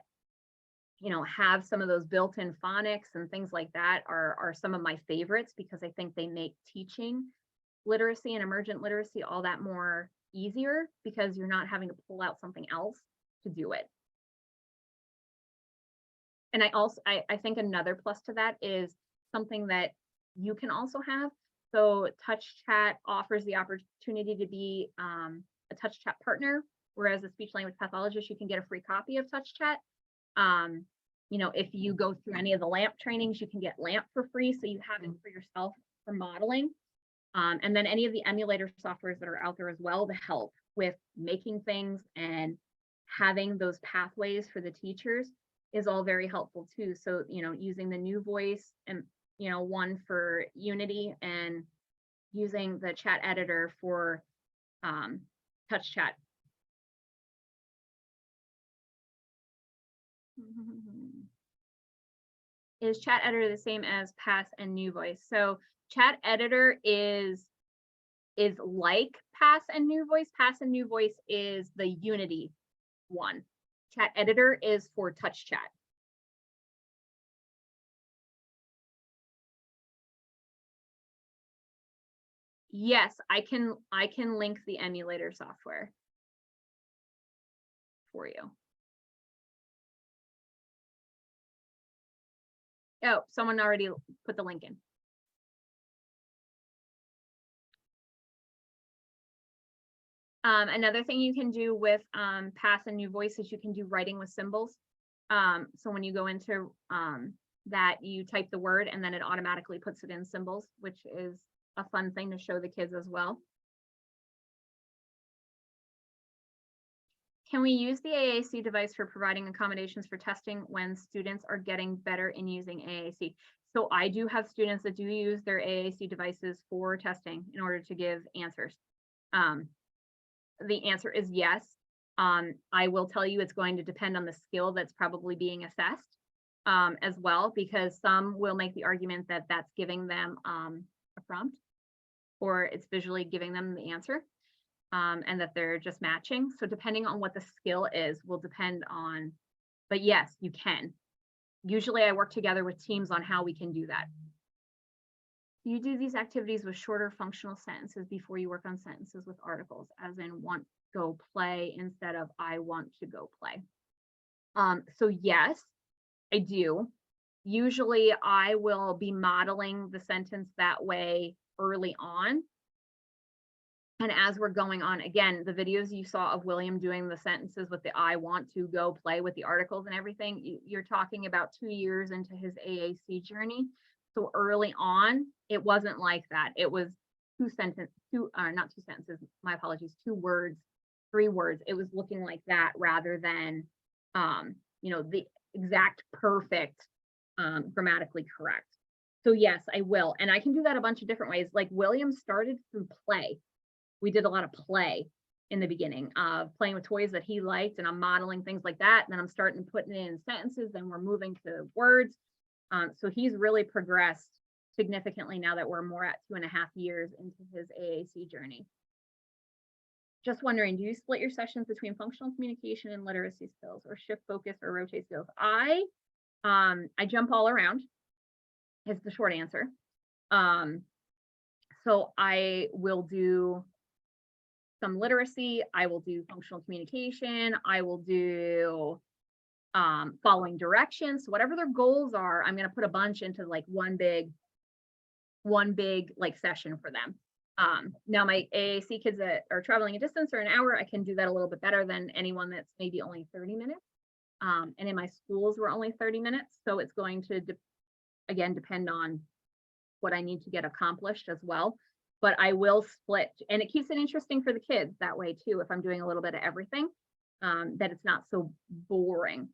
you know, have some of those built-in phonics and things like that are some of my favorites, because I think they make teaching literacy and emergent literacy all that more easier, because you're not having to pull out something else to do it. And I think another plus to that is something that you can also have. So Touch Chat offers the opportunity to be a Touch Chat partner, whereas a speech language pathologist, you can get a free copy of Touch Chat. You know, if you go through any of the LAMP trainings, you can get LAMP for free, so you have it for yourself for modeling. And then any of the emulator softwares that are out there as well to help with making things and having those pathways for the teachers is all very helpful too. So, you know, using the New Voice and, you know, one for Unity, and using the chat editor for Touch Chat. Is chat editor the same as Pass and New Voice? So chat editor is like Pass and New Voice. Pass and New Voice is the Unity one. Chat editor is for Touch Chat. Yes, I can link the emulator software for you. Oh, someone already put the link in. Another thing you can do with Pass and New Voice is you can do writing with symbols. So when you go into that, you type the word and then it automatically puts it in symbols, which is a fun thing to show the kids as well. Can we use the AAC device for providing accommodations for testing when students are getting better in using AAC? So I do have students that do use their AAC devices for testing in order to give answers. The answer is yes. I will tell you it's going to depend on the skill that's probably being assessed. as well, because some will make the argument that that's giving them a prompt, or it's visually giving them the answer, and that they're just matching. So depending on what the skill is will depend on, but yes, you can. Usually I work together with teams on how we can do that. You do these activities with shorter functional sentences before you work on sentences with articles, as in want, go, play, instead of I want to go play. So yes, I do. Usually I will be modeling the sentence that way early on. And as we're going on, again, the videos you saw of William doing the sentences with the I want to go play with the articles and everything, you're talking about 2 years into his AAC journey. So early on, it wasn't like that. It was not 2 sentences, my apologies, 2 words, 3 words. It was looking like that rather than, the exact perfect, grammatically correct. So yes, I will. And I can do that a bunch of different ways. Like William started through play. We did a lot of play in the beginning, playing with toys that he liked, and I'm modeling things like that. And then I'm starting putting it in sentences, then we're moving to words. So he's really progressed significantly now that we're more at 2.5 years into his AAC journey. Just wondering, do you split your sessions between functional communication and literacy skills, or shift focus or rotate skills? I jump all around is the short answer. So I will do some literacy, I will do functional communication, I will do following directions. So whatever their goals are, I'm going to put a bunch into like one big like session for them. Now my AAC kids that are traveling a distance or an hour, I can do that a little bit better than anyone that's maybe only 30 minutes. And in my schools, we're only 30 minutes. So it's going to, again, depend on what I need to get accomplished as well. But I will split, and it keeps it interesting for the kids that way too, if I'm doing a little bit of everything, that it's not so boring.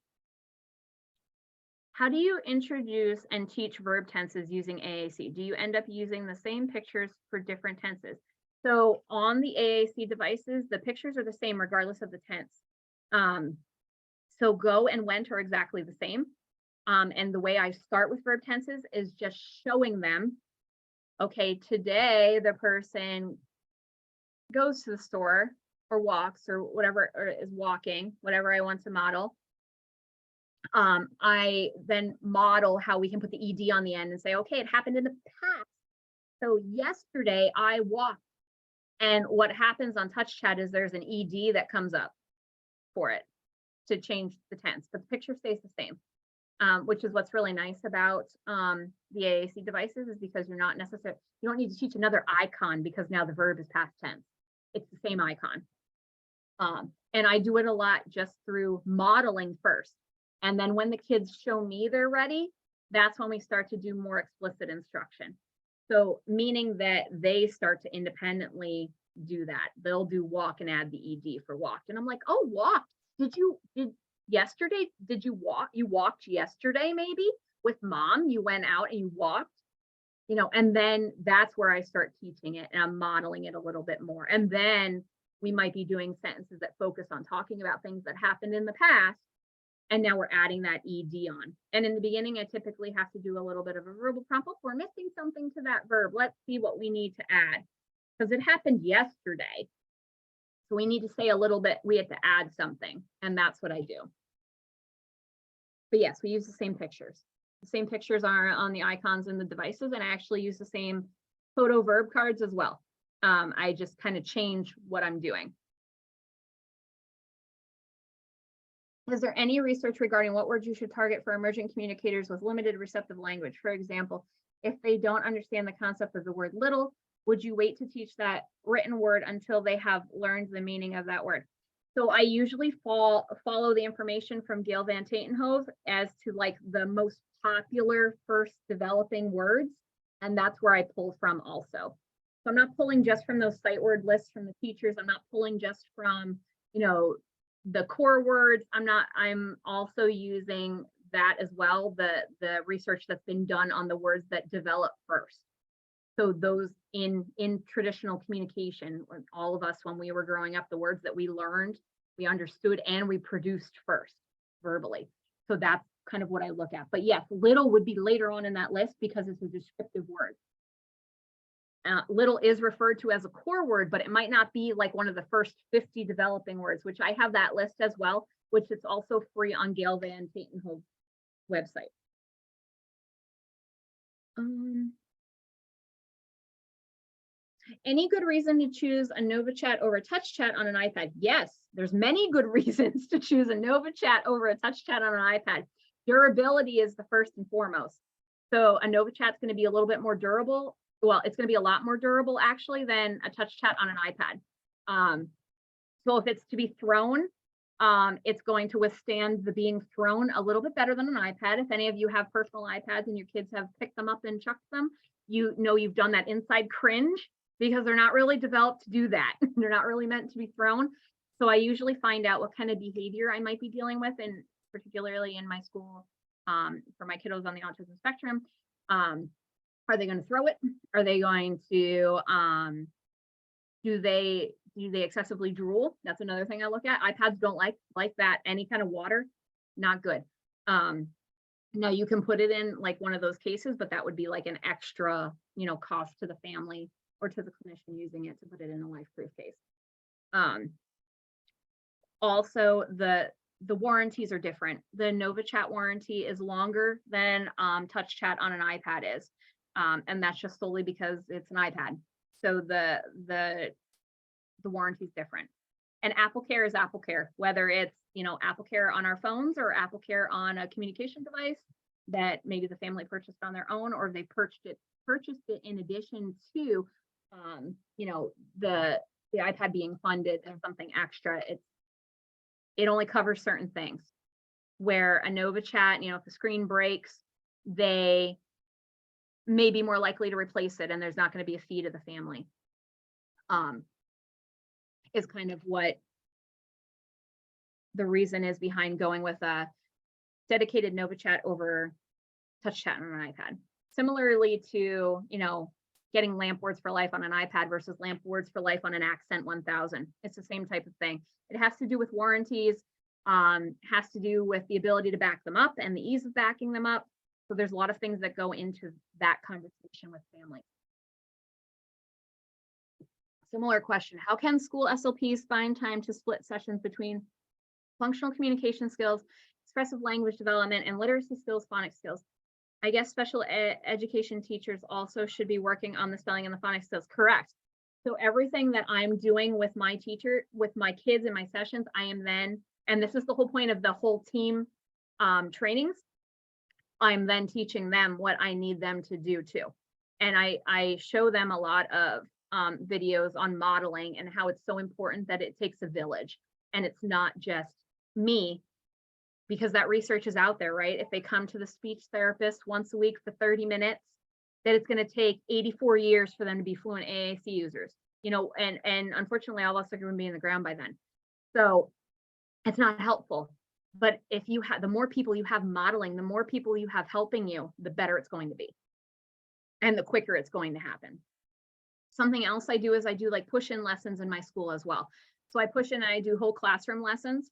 How do you introduce and teach verb tenses using AAC? Do you end up using the same pictures for different tenses? So on the AAC devices, the pictures are the same regardless of the tense. So go and went are exactly the same. And the way I start with verb tenses is just showing them, okay, today the person goes to the store or walks or whatever, or is walking, whatever I want to model. I then model how we can put the ED on the end and say, okay, it happened in the past. So yesterday I walked, and what happens on Touch Chat is there's an ED that comes up for it to change the tense, but the picture stays the same. Which is what's really nice about the AAC devices, is because you don't need to teach another icon because now the verb is past tense. It's the same icon. And I do it a lot just through modeling first. And then when the kids show me they're ready, that's when we start to do more explicit instruction. So meaning that they start to independently do that. They'll do walk and add the ED for walked. And I'm like, oh, walked. Yesterday, did you walk? You walked yesterday, maybe with mom, you went out and you walked, and then that's where I start teaching it and I'm modeling it a little bit more. And then we might be doing sentences that focus on talking about things that happened in the past. And now we're adding that ED on. And in the beginning, I typically have to do a little bit of a verbal prompt. We're missing something to that verb. Let's see what we need to add, because it happened yesterday. So we need to say a little bit, we have to add something, and that's what I do. But yes, we use the same pictures. The same pictures are on the icons in the devices, and I actually use the same photo verb cards as well. I just kind of change what I'm doing. Is there any research regarding what words you should target for emerging communicators with limited receptive language? For example, if they don't understand the concept of the word little, would you wait to teach that written word until they have learned the meaning of that word? So I usually follow the information from Gail Van Tatenhove as to like the most popular first developing words. And that's where I pull from also. So I'm not pulling just from those sight word lists from the teachers. I'm not pulling just from, the core words. I'm also using that as well, the research that's been done on the words that develop first. So those in traditional communication, all of us, when we were growing up, the words that we learned, we understood, and we produced first verbally. So that's kind of what I look at. But yes, little would be later on in that list because it's a descriptive word. Little is referred to as a core word, but it might not be like one of the first 50 developing words, which I have that list as well, which is also free on Gail Van Tatenhove's website. Any good reason to choose a NovaChat over a TouchChat on an iPad? Yes, there's many good reasons to choose a NovaChat over a TouchChat on an iPad. Durability is the first and foremost. So a NovaChat is going to be a little bit more durable. Well, it's going to be a lot more durable actually than a TouchChat on an iPad. So if it's to be thrown, it's going to withstand the being thrown a little bit better than an iPad. If any of you have personal iPads and your kids have picked them up and chucked them, you know you've done that inside cringe because they're not really developed to do that. They're not really meant to be thrown. So I usually find out what kind of behavior I might be dealing with, and particularly in my school for my kiddos on the autism spectrum. Are they going to throw it? Are they going to, do they excessively drool? That's another thing I look at. iPads don't like that. Any kind of water, not good. Now you can put it in like one of those cases, but that would be like an extra, cost to the family or to the clinician using it to put it in a life-proof case. Also, the warranties are different. The NovaChat warranty is longer than TouchChat on an iPad is. And that's just solely because it's an iPad. So the warranty is different. And AppleCare is AppleCare, whether it's, AppleCare on our phones or AppleCare on a communication device that maybe the family purchased on their own, or they purchased it in addition to, the iPad being funded and something extra. It only covers certain things. Where a NovaChat, if the screen breaks, they may be more likely to replace it, and there's not going to be a fee to the family. Is kind of what the reason is behind going with a dedicated NovaChat over TouchChat on an iPad. Similarly to, getting LAMP Words for Life on an iPad versus LAMP Words for Life on an Accent 1000. It's the same type of thing. It has to do with warranties, has to do with the ability to back them up and the ease of backing them up. So there's a lot of things that go into that conversation with families. Similar question, how can school SLPs find time to split sessions between functional communication skills, expressive language development, and literacy skills, phonics skills? I guess special education teachers also should be working on the spelling and the phonics skills. Correct. So everything that I'm doing with my kids in my sessions, I am then, and this is the whole point of the whole team trainings, I'm then teaching them what I need them to do too. And I show them a lot of videos on modeling and how it's so important that it takes a village and it's not just me, because that research is out there, right? If they come to the speech therapist once a week for 30 minutes, that it's going to take 84 years for them to be fluent AAC users, and unfortunately all of us are going to be in the ground by then. So it's not helpful. But if you have, the more people you have modeling, the more people you have helping you, the better it's going to be. And the quicker it's going to happen. Something else I do is I do like push-in lessons in my school as well. So I push in and I do whole classroom lessons.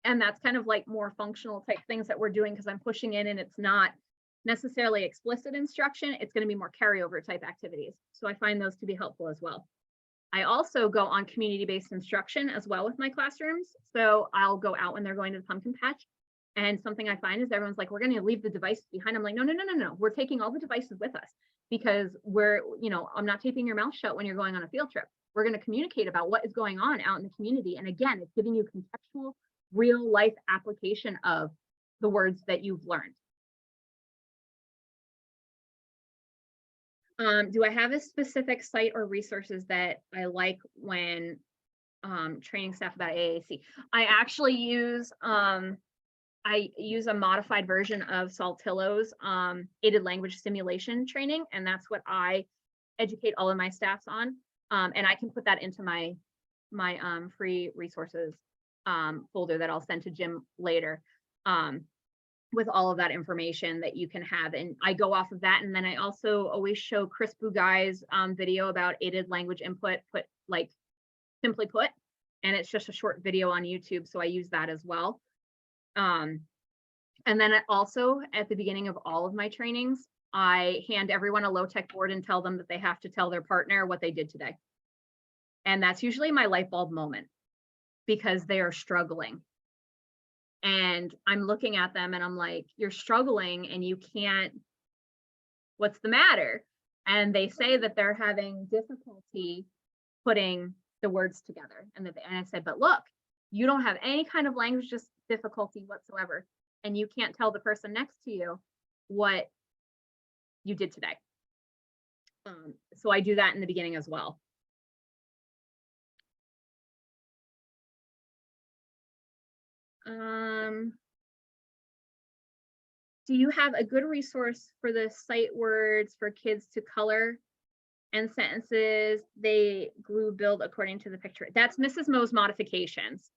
And that's kind of like more functional type things that we're doing because I'm pushing in and it's not necessarily explicit instruction. It's going to be more carryover type activities. So I find those to be helpful as well. I also go on community-based instruction as well with my classrooms. So I'll go out when they're going to the pumpkin patch. And something I find is everyone's like, we're going to leave the devices behind. I'm like, no. We're taking all the devices with us because I'm not taping your mouth shut when you're going on a field trip. We're going to communicate about what is going on out in the community. And again, it's giving you contextual, real life application of the words that you've learned. Do I have a specific site or resources that I like when training staff about AAC? I actually use a modified version of Saltillo's aided language simulation training, and that's what I educate all of my staffs on. And I can put that into my free resources folder that I'll send to Jim later. With all of that information that you can have. And I go off of that. And then I also always show Chris Bugai's video about aided language input, simply put, and it's just a short video on YouTube. So I use that as well. And then also at the beginning of all of my trainings, I hand everyone a low-tech board and tell them that they have to tell their partner what they did today. And that's usually my light bulb moment because they are struggling. And I'm looking at them and I'm like, you're struggling and you can't, what's the matter? And they say that they're having difficulty putting the words together. And I said, but look, you don't have any kind of language difficulty whatsoever. And you can't tell the person next to you what you did today. So I do that in the beginning as well. Do you have a good resource for the sight words for kids to color and sentences they glue build according to the picture? That's Mrs. Mo's modifications.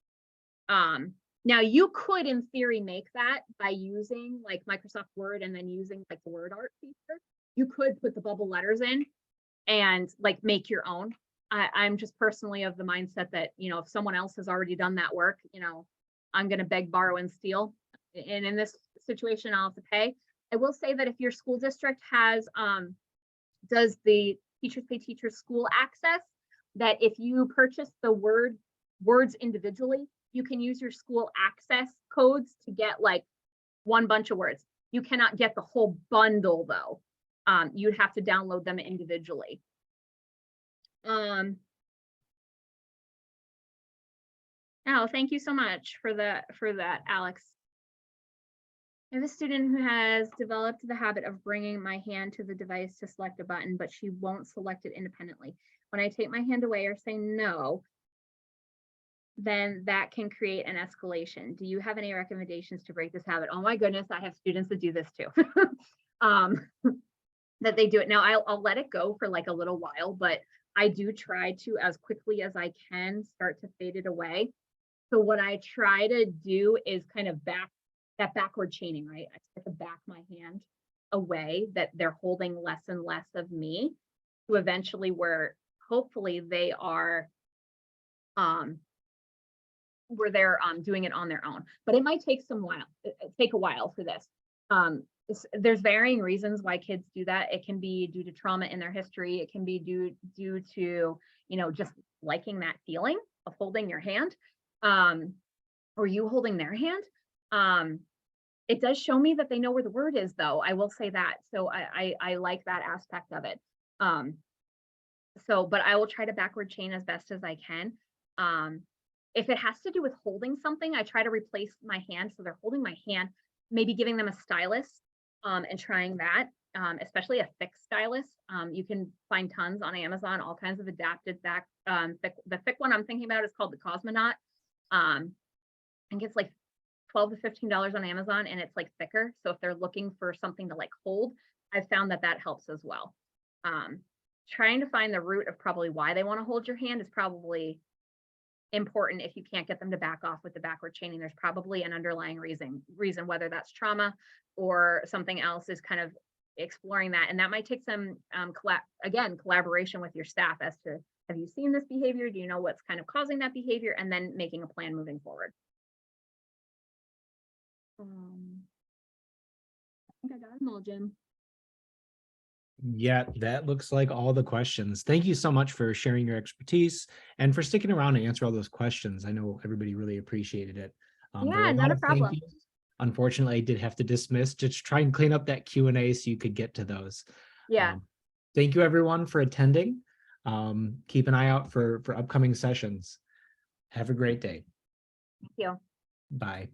Now you could in theory make that by using like Microsoft Word and then using like the word art feature. You could put the bubble letters in and like make your own. I'm just personally of the mindset that, you know, if someone else has already done that work, you know, I'm going to beg, borrow, and steal. And in this situation, I'll have to pay. I will say that if your school district has, does the Teachers Pay Teachers school access, that if you purchase the words individually, you can use your school access codes to get like one bunch of words. You cannot get the whole bundle though. You'd have to download them individually. Oh, thank you so much for that, Alex. I have a student who has developed the habit of bringing my hand to the device to select a button, but she won't select it independently. When I take my hand away or say no, then that can create an escalation. Do you have any recommendations to break this habit? Oh my goodness, I have students that do this too. That they do it. Now I'll let it go for like a little while, but I do try to, as quickly as I can, start to fade it away. So what I try to do is kind of backward chaining, right? I start to back my hand away, that they're holding less and less of me, to eventually where hopefully they are where they're doing it on their own. But it might take a while for this. There's varying reasons why kids do that. It can be due to trauma in their history. It can be due to, you know, just liking that feeling of holding your hand, or you holding their hand. It does show me that they know where the word is, though. I will say that. So I like that aspect of it. But I will try to backward chain as best as I can. If it has to do with holding something, I try to replace my hand. So they're holding my hand, maybe giving them a stylus, and trying that, especially a thick stylus. You can find tons on Amazon, all kinds of adapted back. The thick one I'm thinking about is called the Cosmonaut. I think it's like $12 to $15 on Amazon, and it's like thicker. So if they're looking for something to like hold, I've found that helps as well. Trying to find the root of probably why they want to hold your hand is probably important. If you can't get them to back off with the backward chaining, there's probably an underlying reason, whether that's trauma or something else, is kind of exploring that. And that might take some, collaboration with your staff as to, have you seen this behavior? Do you know what's kind of causing that behavior? And then making a plan moving forward. I think I got them all, Jim. Yeah, that looks like all the questions. Thank you so much for sharing your expertise and for sticking around to answer all those questions. I know everybody really appreciated it. Yeah, not a problem. Unfortunately, I did have to dismiss to try and clean up that Q&A so you could get to those. Yeah. Thank you everyone for attending. Keep an eye out for upcoming sessions. Have a great day. Thank you. Bye.